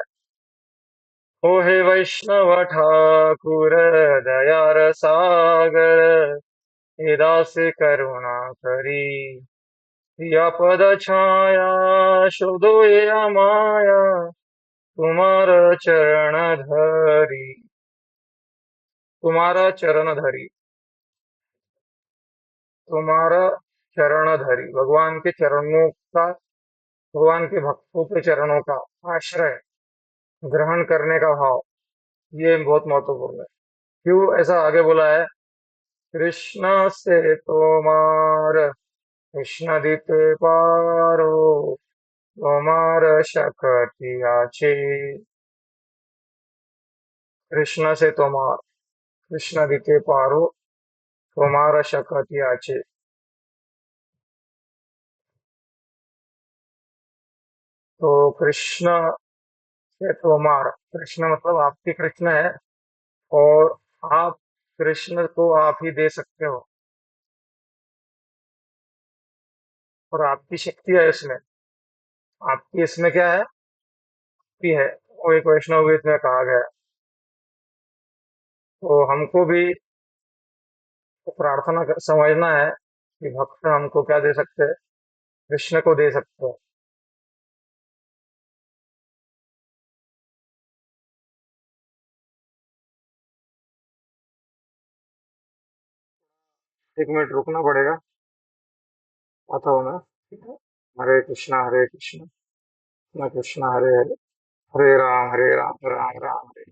ओ हे वैष्णव ठाकुर, दया रसागर, हे दास करुणा करी, या पद छाया शोधो या माया, तुम्हारा चरण धरी, तुम्हारा चरण धरी, तुम्हारा चरण धरी, भगवान के चरणों का, भगवान के भक्तों के चरणों का आश्रय ग्रहण करने का भाव, ये बहुत महत्वपूर्ण है। क्यों ऐसा आगे बोला है, कृष्ण से तोमार, कृष्ण दिते पारो, तोमार शक्ति आचे, कृष्ण से तोमार, कृष्ण दिते पारो, तोमार शक्ति आचे। तो कृष्ण से तोमार, कृष्ण मतलब आपके कृष्ण है, और आप कृष्ण को आप ही दे सकते हो, और आपकी शक्ति है इसमें। आपकी इसमें क्या है, शक्ति है, वो एक वैष्णव गीत में कहा गया है। तो हमको भी समझना है कि भक्त हमको क्या दे सकते हैं, कृष्ण को दे सकते हैं। 1 मिनट रुकना पड़ेगा, आता हूँ मैं। ठीक है। हरे कृष्णा कृष्णा कृष्णा हरे हरे, हरे राम राम राम हरे।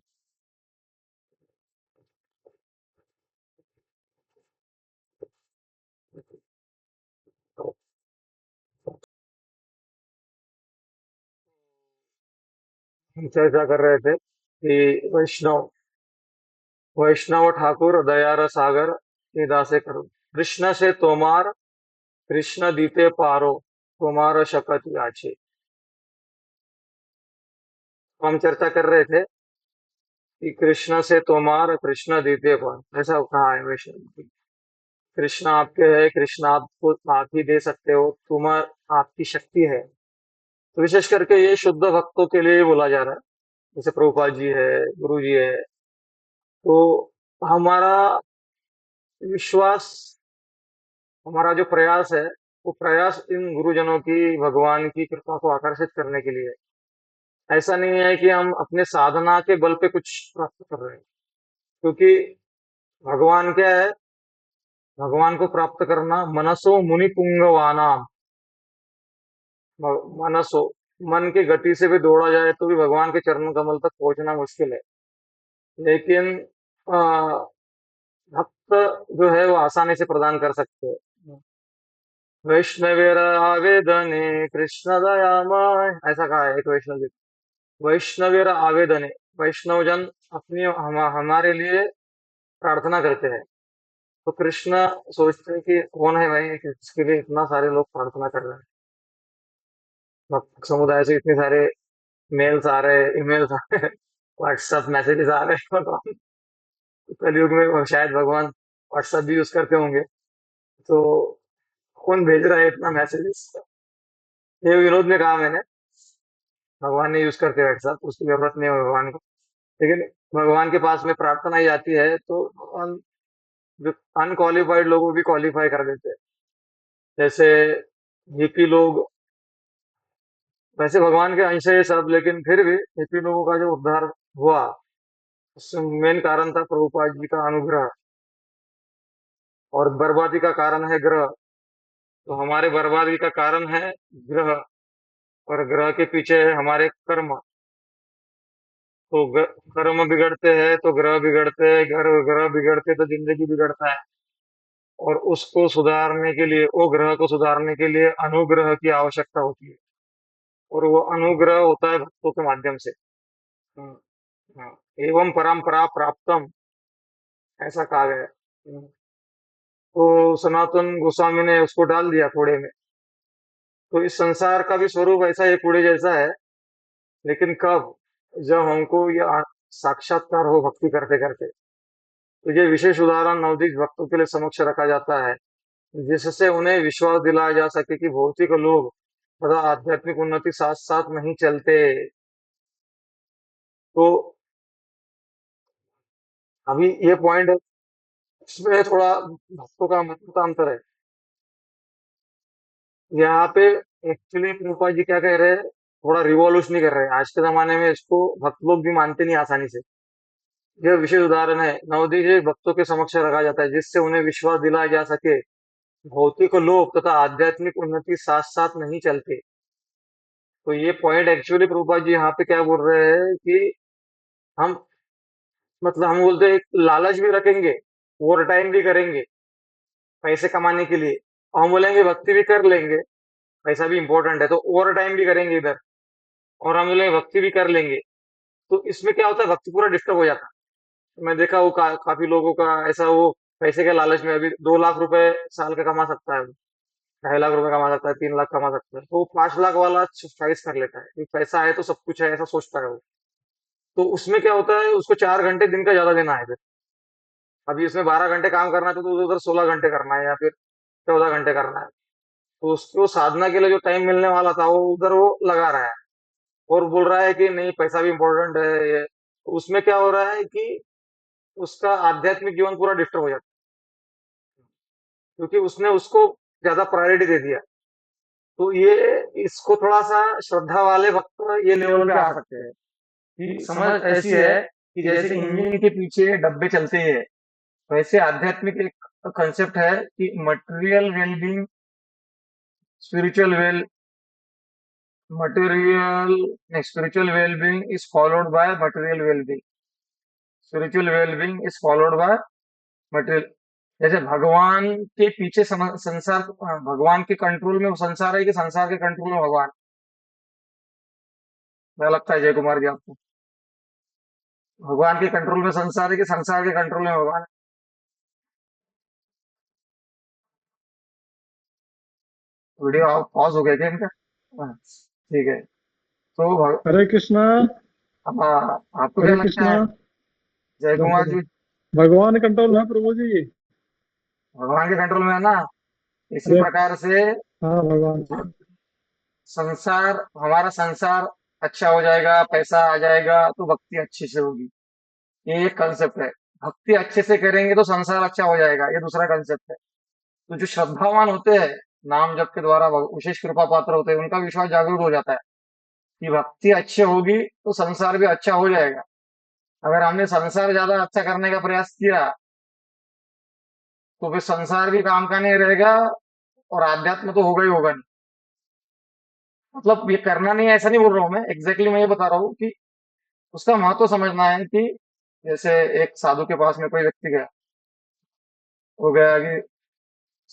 हम चर्चा कर रहे थे कि वैष्णव ठाकुर दयार सागर, ये दासे करो, कृष्ण से तोमार, कृष्ण दीते पारो, तोमार शकत याचे। तो हम चर्चा कर रहे थे कि कृष्ण से तोमार, कृष्ण दीते पार, ऐसा कहा है वैष्णव जी। कृष्ण आपके है, कृष्ण आपको आप ही दे सकते हो, तुम आपकी शक्ति है। तो विशेष करके ये शुद्ध भक्तों के लिए बोला जा रहा है। जैसे प्रभुपाद जी है, गुरु जी है। तो हमारा विश्वास, हमारा जो प्रयास है, वो प्रयास इन गुरुजनों की, भगवान की कृपा को आकर्षित करने के लिए है। ऐसा नहीं है कि हम अपने साधना के बल पे कुछ प्राप्त कर रहे हैं, क्योंकि भगवान क्या है? भगवान को प्राप्त करना मनसो मुनि पुंगवानाम। मनसो, मन की गति से भी दौड़ा जाए तो भी भगवान के चरण कमल तक पहुंचना मुश्किल है। लेकिन अ, भक्त जो है वो आसानी से प्रदान कर सकते हैं। वैष्णवेर आवेदने कृष्ण दयामय, ऐसा कहा है एक वैष्णव जी। वैष्णवेर आवेदने, वैष्णव जन अपनी हमारे लिए प्रार्थना करते हैं। तो कृष्ण सोचते हैं कि कौन है भाई इसके लिए इतना सारे लोग प्रार्थना कर रहे हैं। भक्त समुदाय से इतने सारे मेल्स आ रहे हैं, ईमेल्स आ रहे हैं, व्हाट्सएप मैसेजेस आ रहे हैं। भगवान, कलयुग में शायद भगवान व्हाट्सएप भी यूज करते होंगे। तो कौन भेज रहा है इतना मैसेजेस? ये विनोद ने कहा मैंने, भगवान ने यूज करते व्हाट्सएप, उसकी जरूरत नहीं है भगवान को। लेकिन भगवान के पास में प्रार्थना ही आती है तो भगवान जो अनक्वालिफाइड लोगों को भी क्वालिफाई कर देते हैं। जैसे हिपी लोग, वैसे भगवान के अंश है ये सब, लेकिन फिर भी हिपी लोगों का जो उद्धार हुआ, उसमें मेन कारण था प्रभुपाद जी का अनुग्रह। और बर्बादी का कारण है ग्रह, तो हमारे बर्बादी का कारण है ग्रह। और ग्रह के पीछे है हमारे कर्म। तो कर्म बिगड़ते हैं तो ग्रह बिगड़ते हैं, ग्रह बिगड़ते तो जिंदगी बिगड़ता है। और उसको सुधारने के लिए, वो ग्रह को सुधारने के लिए अनुग्रह की आवश्यकता होती है। और वो अनुग्रह होता है भक्तों के माध्यम से। हम्म, हाँ। एवं परंपरा प्राप्तम, ऐसा कहा गया है। तो सनातन गोस्वामी ने उसको डाल दिया कूड़े में। तो इस संसार का भी स्वरूप ऐसा है, कूड़े जैसा है। लेकिन कब? जब हमको ये साक्षात्कार हो भक्ति करते करते। तो ये विशेष उदाहरण नवदीप भक्तों के लिए समक्ष रखा जाता है, जिससे उन्हें विश्वास दिलाया जा सके कि भौतिक लोग तथा आध्यात्मिक उन्नति साथ साथ नहीं चलते। तो अभी ये पॉइंट है, इसमें थोड़ा भक्तों का मत का अंतर है। यहाँ पे एक्चुअली प्रभुपाद जी क्या कह रहे हैं, थोड़ा रिवॉल्यूशन नहीं कर रहे हैं। आज के जमाने में इसको भक्त लोग भी मानते नहीं आसानी से। यह विशेष उदाहरण है, नवोदित भक्तों के समक्ष रखा जाता है, जिससे उन्हें विश्वास दिलाया जा सके भौतिक लोग तथा आध्यात्मिक उन्नति साथ साथ नहीं चलते। तो ये पॉइंट एक्चुअली प्रभुपाद जी यहाँ पे क्या बोल रहे हैं कि हम, मतलब हम बोलते हैं लालच भी रखेंगे, ओवर टाइम भी करेंगे पैसे कमाने के लिए। और हम बोलेंगे भक्ति भी कर लेंगे, पैसा भी इंपॉर्टेंट है, तो ओवर टाइम भी करेंगे इधर। और हम बोलेंगे भक्ति भी कर लेंगे। तो इसमें क्या होता है, भक्ति पूरा डिस्टर्ब हो जाता है। मैं देखा वो काफी लोगों का ऐसा, वो पैसे के लालच में अभी 2 लाख रुपए साल का कमा सकता है, 2.5 लाख रुपए कमा सकता है, 3 लाख कमा सकता है, तो वो 5 लाख वाला चॉइस कर लेता है कि पैसा है तो सब कुछ है, ऐसा सोचता है वो। तो उसमें क्या होता है, उसको 4 घंटे दिन का ज्यादा देना है फिर। अभी उसमें 12 घंटे काम करना है तो उधर 16 घंटे करना है, या फिर 14 घंटे करना है। तो उसको साधना के लिए जो टाइम मिलने वाला था वो उधर वो लगा रहा है। और बोल रहा है कि नहीं पैसा भी इंपॉर्टेंट है ये। तो उसमें क्या हो रहा है कि उसका आध्यात्मिक जीवन पूरा डिस्टर्ब हो जाता है, क्योंकि उसने उसको ज्यादा प्रायोरिटी दे दिया। तो ये, इसको थोड़ा सा श्रद्धा वाले भक्त ये लेवल पे आ सकते हैं कि समझ ऐसी है कि जैसे इंजन के पीछे डब्बे चलते हैं, वैसे आध्यात्मिक एक कंसेप्ट है कि material wellbeing, spiritual well material spiritual wellbeing is followed by material wellbeing. Spiritual wellbeing is followed by material. जैसे भगवान के पीछे संसार, भगवान के कंट्रोल में वो संसार है कि संसार के कंट्रोल में भगवान? क्या लगता है जय कुमार जी आपको? भगवान के कंट्रोल में संसार है कि संसार के कंट्रोल में भगवान है? वीडियो पॉज हो गया क्या इनका? हाँ, ठीक है। तो हरे कृष्णा। हाँ, आपको क्या हरे लगता कृष्णा। है जय कुमार जी? भगवान कंट्रोल है प्रभु जी। भगवान के कंट्रोल में है ना। इसी अरे प्रकार से हाँ भगवान जी। संसार, हमारा संसार अच्छा हो जाएगा, पैसा आ जाएगा तो भक्ति अच्छी से होगी। ये एक कंसेप्ट है। भक्ति अच्छे से करेंगे तो संसार अच्छा हो जाएगा, ये दूसरा कंसेप्ट है। तो जो श्रद्धावान होते हैं, नाम जप के द्वारा विशेष कृपा पात्र होते हैं, उनका विश्वास जागरूक हो जाता है कि भक्ति अच्छी होगी तो संसार भी अच्छा हो जाएगा। अगर हमने संसार ज्यादा अच्छा करने का प्रयास किया तो फिर संसार भी काम का नहीं रहेगा और आध्यात्म तो होगा ही होगा नहीं। मतलब ये करना नहीं है ऐसा नहीं बोल रहा हूं मैं, एग्जैक्टली मैं ये बता रहा हूँ कि उसका महत्व समझना है कि जैसे एक साधु के पास में कोई व्यक्ति गया, वो गया कि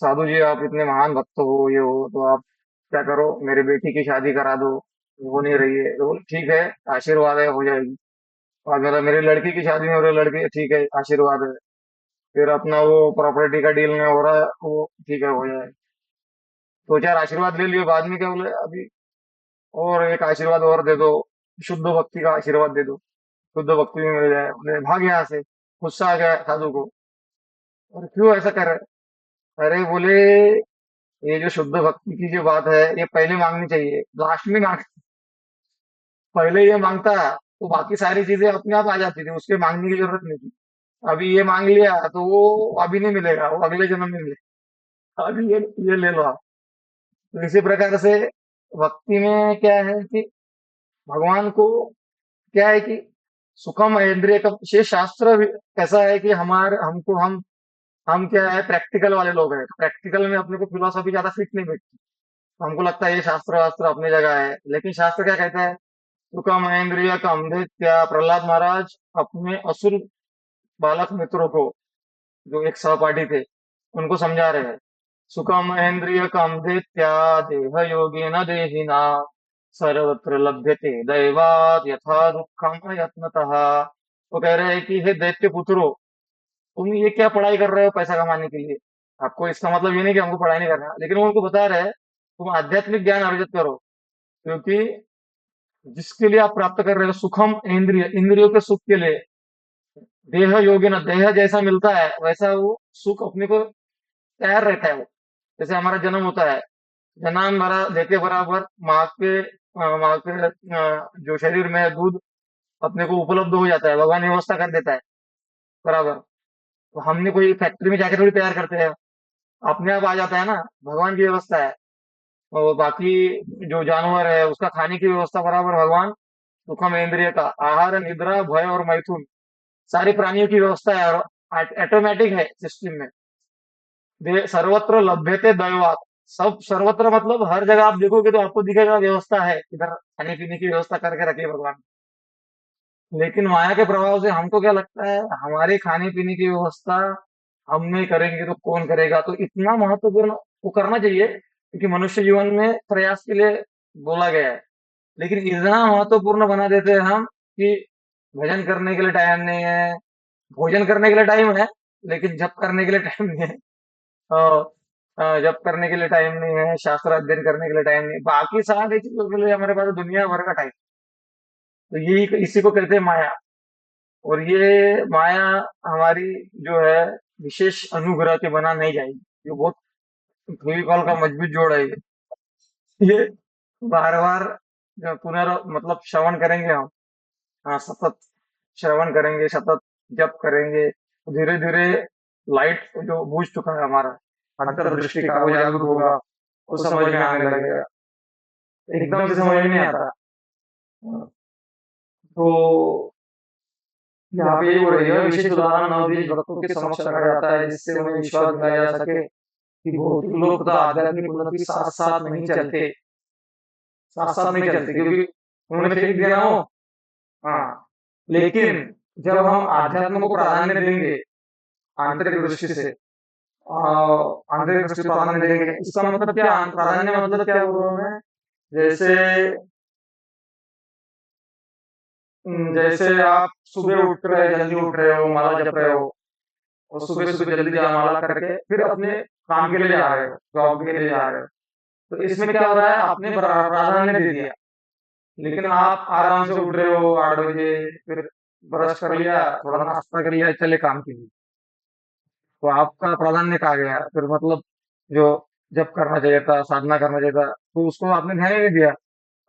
साधु जी आप इतने महान भक्त हो, ये हो, तो आप क्या करो, मेरी बेटी की शादी करा दो, हो नहीं रही है। तो बोले ठीक है, आशीर्वाद है, हो जाएगी। और मेरा मेरी लड़की की शादी में हो रही है, लड़की ठीक है, आशीर्वाद है। फिर अपना वो प्रॉपर्टी का डील में हो रहा है, वो ठीक है, हो जाए। दो चार आशीर्वाद ले लिए, बाद में क्या बोले, अभी और एक आशीर्वाद और दे दो, शुद्ध भक्ति का आशीर्वाद दे दो, शुद्ध भक्ति में मिल जाए। बोले भाग यहाँ से, गुस्सा आ गया साधु को। और क्यों ऐसा कर रहे? अरे बोले, ये जो शुद्ध भक्ति की जो बात है, ये पहले मांगनी चाहिए, लास्ट में मांग। पहले ये मांगता तो बाकी सारी चीजें अपने आप आ जाती थी, उसके मांगने की जरूरत नहीं थी। अभी ये मांग लिया तो वो अभी नहीं मिलेगा, वो अगले जन्म में मिलेगा। अभी ये ले लो आप। तो इसी प्रकार से भक्ति में क्या है कि भगवान को क्या है कि सुखम इंद्रिय का ये शास्त्र ऐसा है कि हमारे हमको हम क्या है, प्रैक्टिकल वाले लोग हैं। प्रैक्टिकल में अपने को फिलोसॉफी ज्यादा फिट नहीं बैठती। हमको लगता है ये शास्त्र वास्त्र अपनी जगह है, लेकिन शास्त्र क्या कहता है? सुखम महेंद्रिय काम क्या प्रहलाद महाराज अपने असुर बालक मित्रों को, जो एक सहपाठी थे, उनको समझा रहे हैं। सुखम महेंद्रिय काम त्या देह योगी न देहिना सर्वत्र लभ्यते दैवात यथा दुखम यत्नतः। वो कह रहे हैं कि हे दैत्य पुत्रों, तुम ये क्या पढ़ाई कर रहे हो पैसा कमाने के लिए? आपको इसका मतलब ये नहीं कि हमको पढ़ाई नहीं करना, लेकिन वो उनको बता रहे हैं तुम आध्यात्मिक ज्ञान अर्जित करो। क्योंकि जिसके लिए आप प्राप्त कर रहे हो सुखम इंद्रिय, इंद्रियों के सुख के लिए, देह योगी ना, देह जैसा मिलता है वैसा वो सुख अपने को तैयार रहता है वो। जैसे हमारा जन्म होता है, जन्म भरा देते बराबर माँ के जो शरीर में है, दूध अपने को उपलब्ध हो जाता है, भगवान व्यवस्था कर देता है बराबर। तो हमने कोई फैक्ट्री में जाके थोड़ी तैयार करते हैं, अपने आप आ जाता है ना, भगवान की व्यवस्था है। और बाकी जो जानवर है उसका खाने की व्यवस्था बराबर भगवान, सुखम इंद्रिय का आहार निद्रा भय और मैथुन, सारी प्राणियों की व्यवस्था है और ऑटोमेटिक है सिस्टम में। सर्वत्र लभ्यते दैवात, सब सर्वत्र मतलब हर जगह आप देखोगे तो आपको दिखेगा व्यवस्था है, इधर खाने पीने की व्यवस्था करके रखी है भगवान। लेकिन माया के प्रभाव से हमको क्या लगता है, हमारे खाने पीने की व्यवस्था हम नहीं करेंगे तो कौन करेगा? तो इतना महत्वपूर्ण वो करना चाहिए, क्योंकि मनुष्य जीवन में प्रयास के लिए बोला गया है। लेकिन इतना महत्वपूर्ण बना देते हैं हम कि भजन करने के लिए टाइम नहीं है, भोजन करने के लिए टाइम है, लेकिन जप करने के लिए टाइम नहीं है। जप करने के लिए टाइम नहीं है, शास्त्र अध्ययन करने के लिए टाइम नहीं है, बाकी सारी चीजों के लिए हमारे पास दुनिया भर का टाइम। तो यही इसी को कहते हैं माया। और ये माया हमारी जो है विशेष अनुग्रह के बना नहीं जाएगी। ये बहुत फेविकॉल का मजबूत जोड़ है ये बार बार मतलब श्रवण करेंगे हम। हाँ, सतत श्रवण करेंगे, सतत जप करेंगे, धीरे धीरे लाइट जो बूझ चुका है हमारा अंतर्दृष्टि का, वो जागरूक होगा, वो समझ में आने लगेगा। एकदम से समझ में नहीं आता। तो यहाँ पे ये हो रही है, विशेष उदाहरण नवद्वेष भक्तों के समक्ष रखा जाता है जिससे उन्हें विश्वास दिलाया जा सके कि भौतिक लोक तथा आध्यात्मिक उन्नति साथ साथ नहीं चलते, साथ साथ नहीं चलते, क्योंकि उन्होंने फेंक दिया ना वो। हाँ, लेकिन जब हम अध्यात्म को प्राधान्य देंगे आंतरिक दृष्टि से, आंतरिक दृष्टि को प्राधान्य देंगे, इसका मतलब क्या? प्राधान्य मतलब क्या बोल रहा हूँ मैं? जैसे जैसे आप सुबह उठ रहे, जल्दी उठ रहे हो, माला जप रहे हो, और सुबह सुबह जल्दी जा माला करके फिर अपने काम के लिए जा रहे हो, जॉब के लिए जा रहे हो। तो इसमें क्या हो रहा है, आपने प्राधान्य दे दिया। लेकिन आप आराम से उठ रहे हो 8 बजे, फिर ब्रश कर लिया, थोड़ा नाश्ता कर लिया, चले काम के लिए। तो आपका प्राधान्य कहाँ गया फिर? मतलब जो जब करना चाहिए था, साधना करना चाहिए था, तो उसको आपने ध्यान ही नहीं दिया।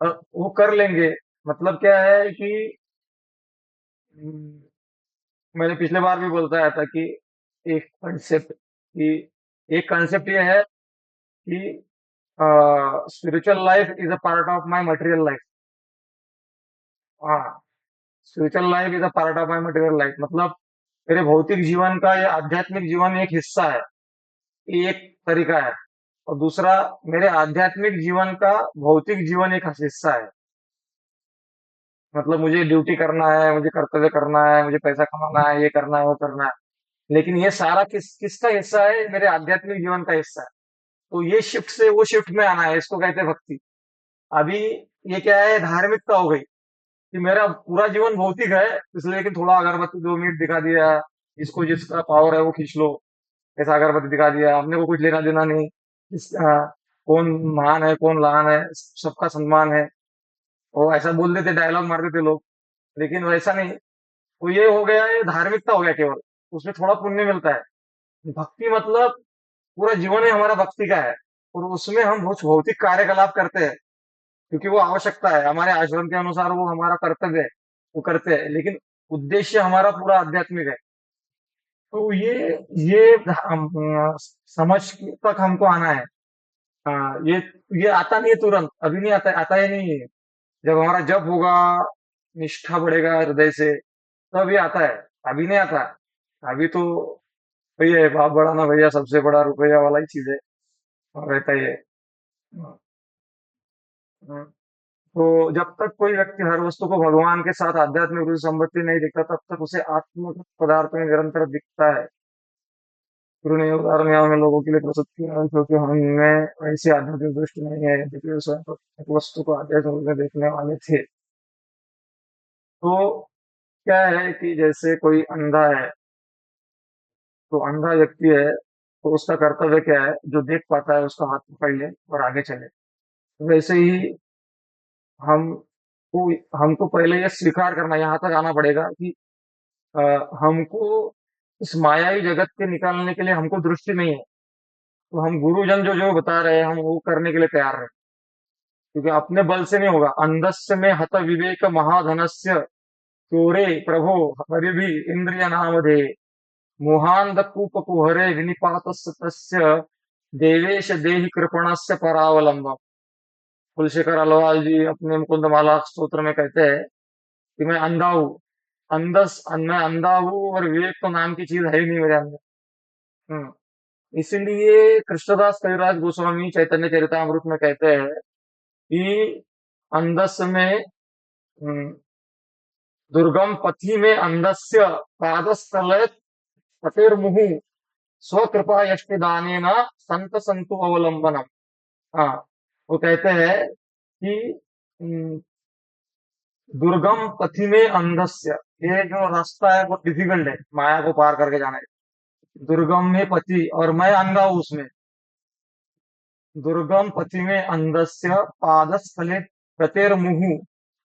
और वो कर लेंगे, मतलब क्या है कि हम्म, मैंने पिछले बार भी बोलता आया था कि एक कंसेप्ट कि एक कंसेप्ट ये है कि spiritual life is a part of my material life. हाँ, spiritual life is a part of my material life, मतलब मेरे भौतिक जीवन का ये आध्यात्मिक जीवन एक हिस्सा है। ये एक तरीका है। और दूसरा, मेरे आध्यात्मिक जीवन का भौतिक जीवन एक हिस्सा है। मतलब मुझे ड्यूटी करना है, मुझे कर्तव्य करना है, मुझे पैसा कमाना है, ये करना है, वो करना है। लेकिन ये सारा किसका हिस्सा है? मेरे आध्यात्मिक जीवन का हिस्सा है। तो ये शिफ्ट से वो शिफ्ट में आना है, इसको कहते हैं भक्ति। अभी ये क्या है, धार्मिकता हो गई कि मेरा पूरा जीवन भौतिक है, इसलिए लेकिन थोड़ा अगरबत्ती 2 मिनट दिखा दिया, इसको जिसका पावर है वो खींच लो, ऐसा अगरबत्ती दिखा दिया, अपने को कुछ लेना देना नहीं। कौन महान है कौन लहान है, सबका सम्मान है। वो ऐसा बोल देते, डायलॉग मार देते लोग। लेकिन वैसा नहीं। तो ये हो गया, ये धार्मिकता हो गया केवल। उसमें थोड़ा पुण्य मिलता है। भक्ति मतलब पूरा जीवन ही हमारा भक्ति का है। और उसमें हम कुछ भौतिक कार्यकलाप करते हैं, क्योंकि वो आवश्यकता है, हमारे आचरण के अनुसार वो हमारा कर्तव्य है, वो करते हैं। लेकिन उद्देश्य हमारा पूरा आध्यात्मिक है। तो ये समझ तक हमको आना है। हाँ, ये आता नहीं है तुरंत, अभी नहीं आता, आता ही नहीं है। जब हमारा जप होगा, निष्ठा बढ़ेगा हृदय से, तब ये आता है। अभी नहीं आता। अभी तो भैया है, बाप बड़ा ना भैया, सबसे बड़ा रुपया वाला ही चीज है। और रहता ही है। हाँ। तो जब तक कोई व्यक्ति हर वस्तु को भगवान के साथ आध्यात्मिक रूप से संपत्ति नहीं दिखता, तब तक उसे आत्म पदार्थ में निरंतर दिखता है। गुरु ने ये उदाहरण यहाँ में लोगों के लिए प्रस्तुत किया है, क्योंकि हमें ऐसी आध्यात्मिक दृष्टि नहीं है, यद्यपि वे स्वयं प्रत्येक वस्तु को आध्यात्मिक रूप में देखने वाले थे। तो क्या है कि जैसे कोई अंधा है, तो अंधा व्यक्ति है, तो उसका कर्तव्य क्या है? जो देख पाता है उसका हाथ पकड़ ले और आगे चले। वैसे ही हमको हमको पहले ये स्वीकार करना, यहाँ तक आना पड़ेगा कि अ, हमको इस मायावी जगत के निकालने के लिए हमको दृष्टि नहीं है। तो हम गुरुजन जो जो बता रहे हैं, हम वो करने के लिए तैयार हैं। क्योंकि अपने बल से नहीं होगा। अंधस्य में हत विवेक महाधनस्य चोरे प्रभो हरिभि इंद्रिय नामधे मोहांध कूप कुहरे विनिपात तस्य देवेश देहि कृपणस्य परावलंबम। कुलशेखर अल्वाल जी अपने मुकुंद माला स्तोत्र में कहते हैं कि मैं अंधा हूँ। मैं अंधा हूँ और विवेक तो नाम की चीज है ही नहीं मेरे अंदर। हम्म। इसीलिए कृष्णदास कविराज गोस्वामी चैतन्य चरितामृत में कहते हैं कि अंधस्य में हम्म, दुर्गम पथि में अंधस्य पादस्थल पतेर्मुहु स्वकृपा यष्टि दानेन संत संतु अवलंबनम। हाँ, वो कहते हैं कि दुर्गम पथि में अंधस्य, ये जो रास्ता है वो डिफिकल्ट है, माया को पार करके जाना है। दुर्गम में पथि, और मैं अंधा हूं उसमें। दुर्गम पथि में अंधस्य पादस्थले प्रतेर मुहु,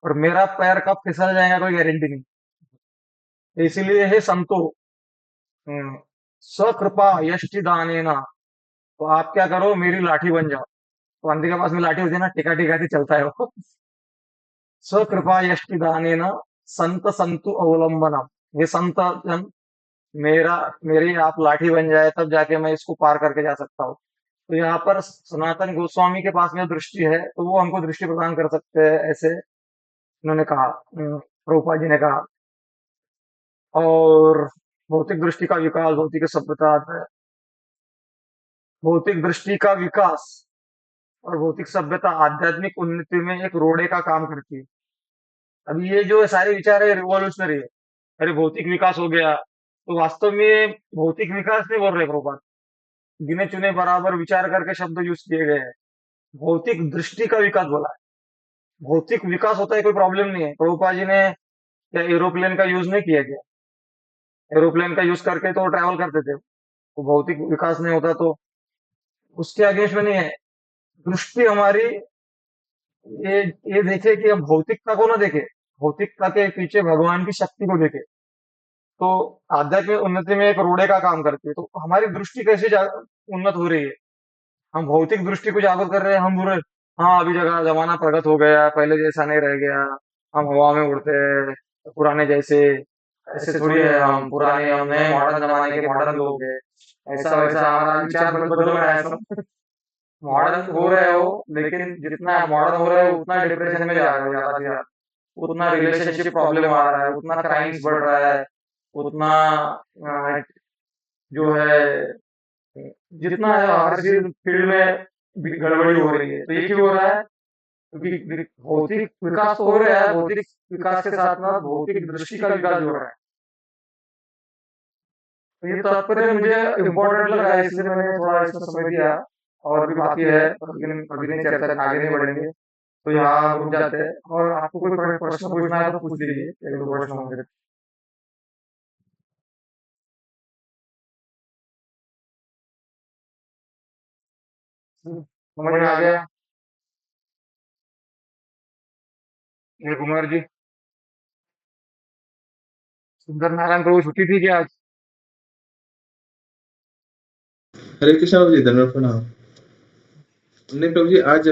और मेरा पैर कब फिसल जाएगा कोई गारंटी नहीं। तो इसीलिए हे संतो, हम्म, स्वकृपा यष्टि दाने ना, तो आप क्या करो, मेरी लाठी बन जाओ। तो अंधे के पास में लाठी होती है ना, टिका टिकाती चलता है वो। स्वकृपा यष्टि दाने न संत संतु अवलंबनम। ये संत जन मेरा मेरी आप लाठी बन जाए, तब जाके मैं इसको पार करके जा सकता हूँ। तो यहाँ पर सनातन गोस्वामी के पास में दृष्टि है, तो वो हमको दृष्टि प्रदान कर सकते हैं, ऐसे उन्होंने कहा, प्रभुपाद जी ने कहा। और भौतिक दृष्टि का विकास, भौतिक सभ्यता आता है। भौतिक दृष्टि का विकास और भौतिक सभ्यता आध्यात्मिक उन्नति में एक रोड़े का काम करती है। अब ये जो सारे विचार है रिवॉल्यूशनरी है। अरे भौतिक विकास हो गया, तो वास्तव में भौतिक विकास नहीं बोल रहे प्रभुपाद। गिने चुने बराबर विचार करके शब्द यूज किए गए हैं। भौतिक दृष्टि का विकास बोला है। भौतिक विकास होता है, कोई प्रॉब्लम नहीं है। प्रभुपाद जी ने क्या एरोप्लेन का यूज नहीं किया? क्या एरोप्लेन का यूज करके तो ट्रैवल करते थे? तो भौतिक विकास नहीं होता, तो उसके अगेंस्ट में नहीं है। दृष्टि हमारी ये ये देखे कि हम भौतिकता को ना देखे, भौतिकता के पीछे भगवान की शक्ति को देखे। तो आध्यात्मिक उन्नति में एक रोड़े का काम करती है। तो हमारी दृष्टि कैसे उन्नत हो रही है? हम भौतिक दृष्टि को जागृत कर रहे हैं, हम बोल रहे हैं, हाँ अभी जगह जमाना प्रगत हो गया, पहले जैसा नहीं रह गया, हम हवा में उड़ते हैं पुराने जैसे। ऐसे थोड़ी है, हम पुराने हम नए मॉडर्न जमाने के मॉडर्न लोग हैं। ऐसा वैसा हमारा विचार बदल रहा है सब। मॉडर्न हो रहे हो, लेकिन जितना मॉडर्न हो रहे हो उतना डिप्रेशन में जा रहे हो ज्यादा से ज्यादा, उतना रिलेशनशिप प्रॉब्लम आ रहा है, उतना क्राइम्स बढ़ रहा है, उतना जो है जितना है हर चीज फील्ड में गड़बड़ी हो रही है। तो ये क्यों हो रहा है? क्योंकि भौतिक विकास तो हो रहा है, भौतिक विकास के साथ में भौतिक दृष्टि का विकास हो रहा है। तो ये तात्पर्य मुझे इम्पोर्टेंट लगा है, इसलिए मैंने थोड़ा इसमें समय दिया। और भी बाकी है, लेकिन अभी नहीं चर्चा आगे नहीं बढ़ेंगे, तो यहाँ रुक जाते हैं। और आपको कोई प्रश्न पूछना है तो पूछ लीजिए, एक दो प्रश्न होंगे। समझ में आ गया? ये कुमार जी, सुंदर नारायण प्रभु छुट्टी थी क्या आज? हरे कृष्णा प्रभु जी, धन्यवाद प्रणाम। नहीं प्रभु जी, आज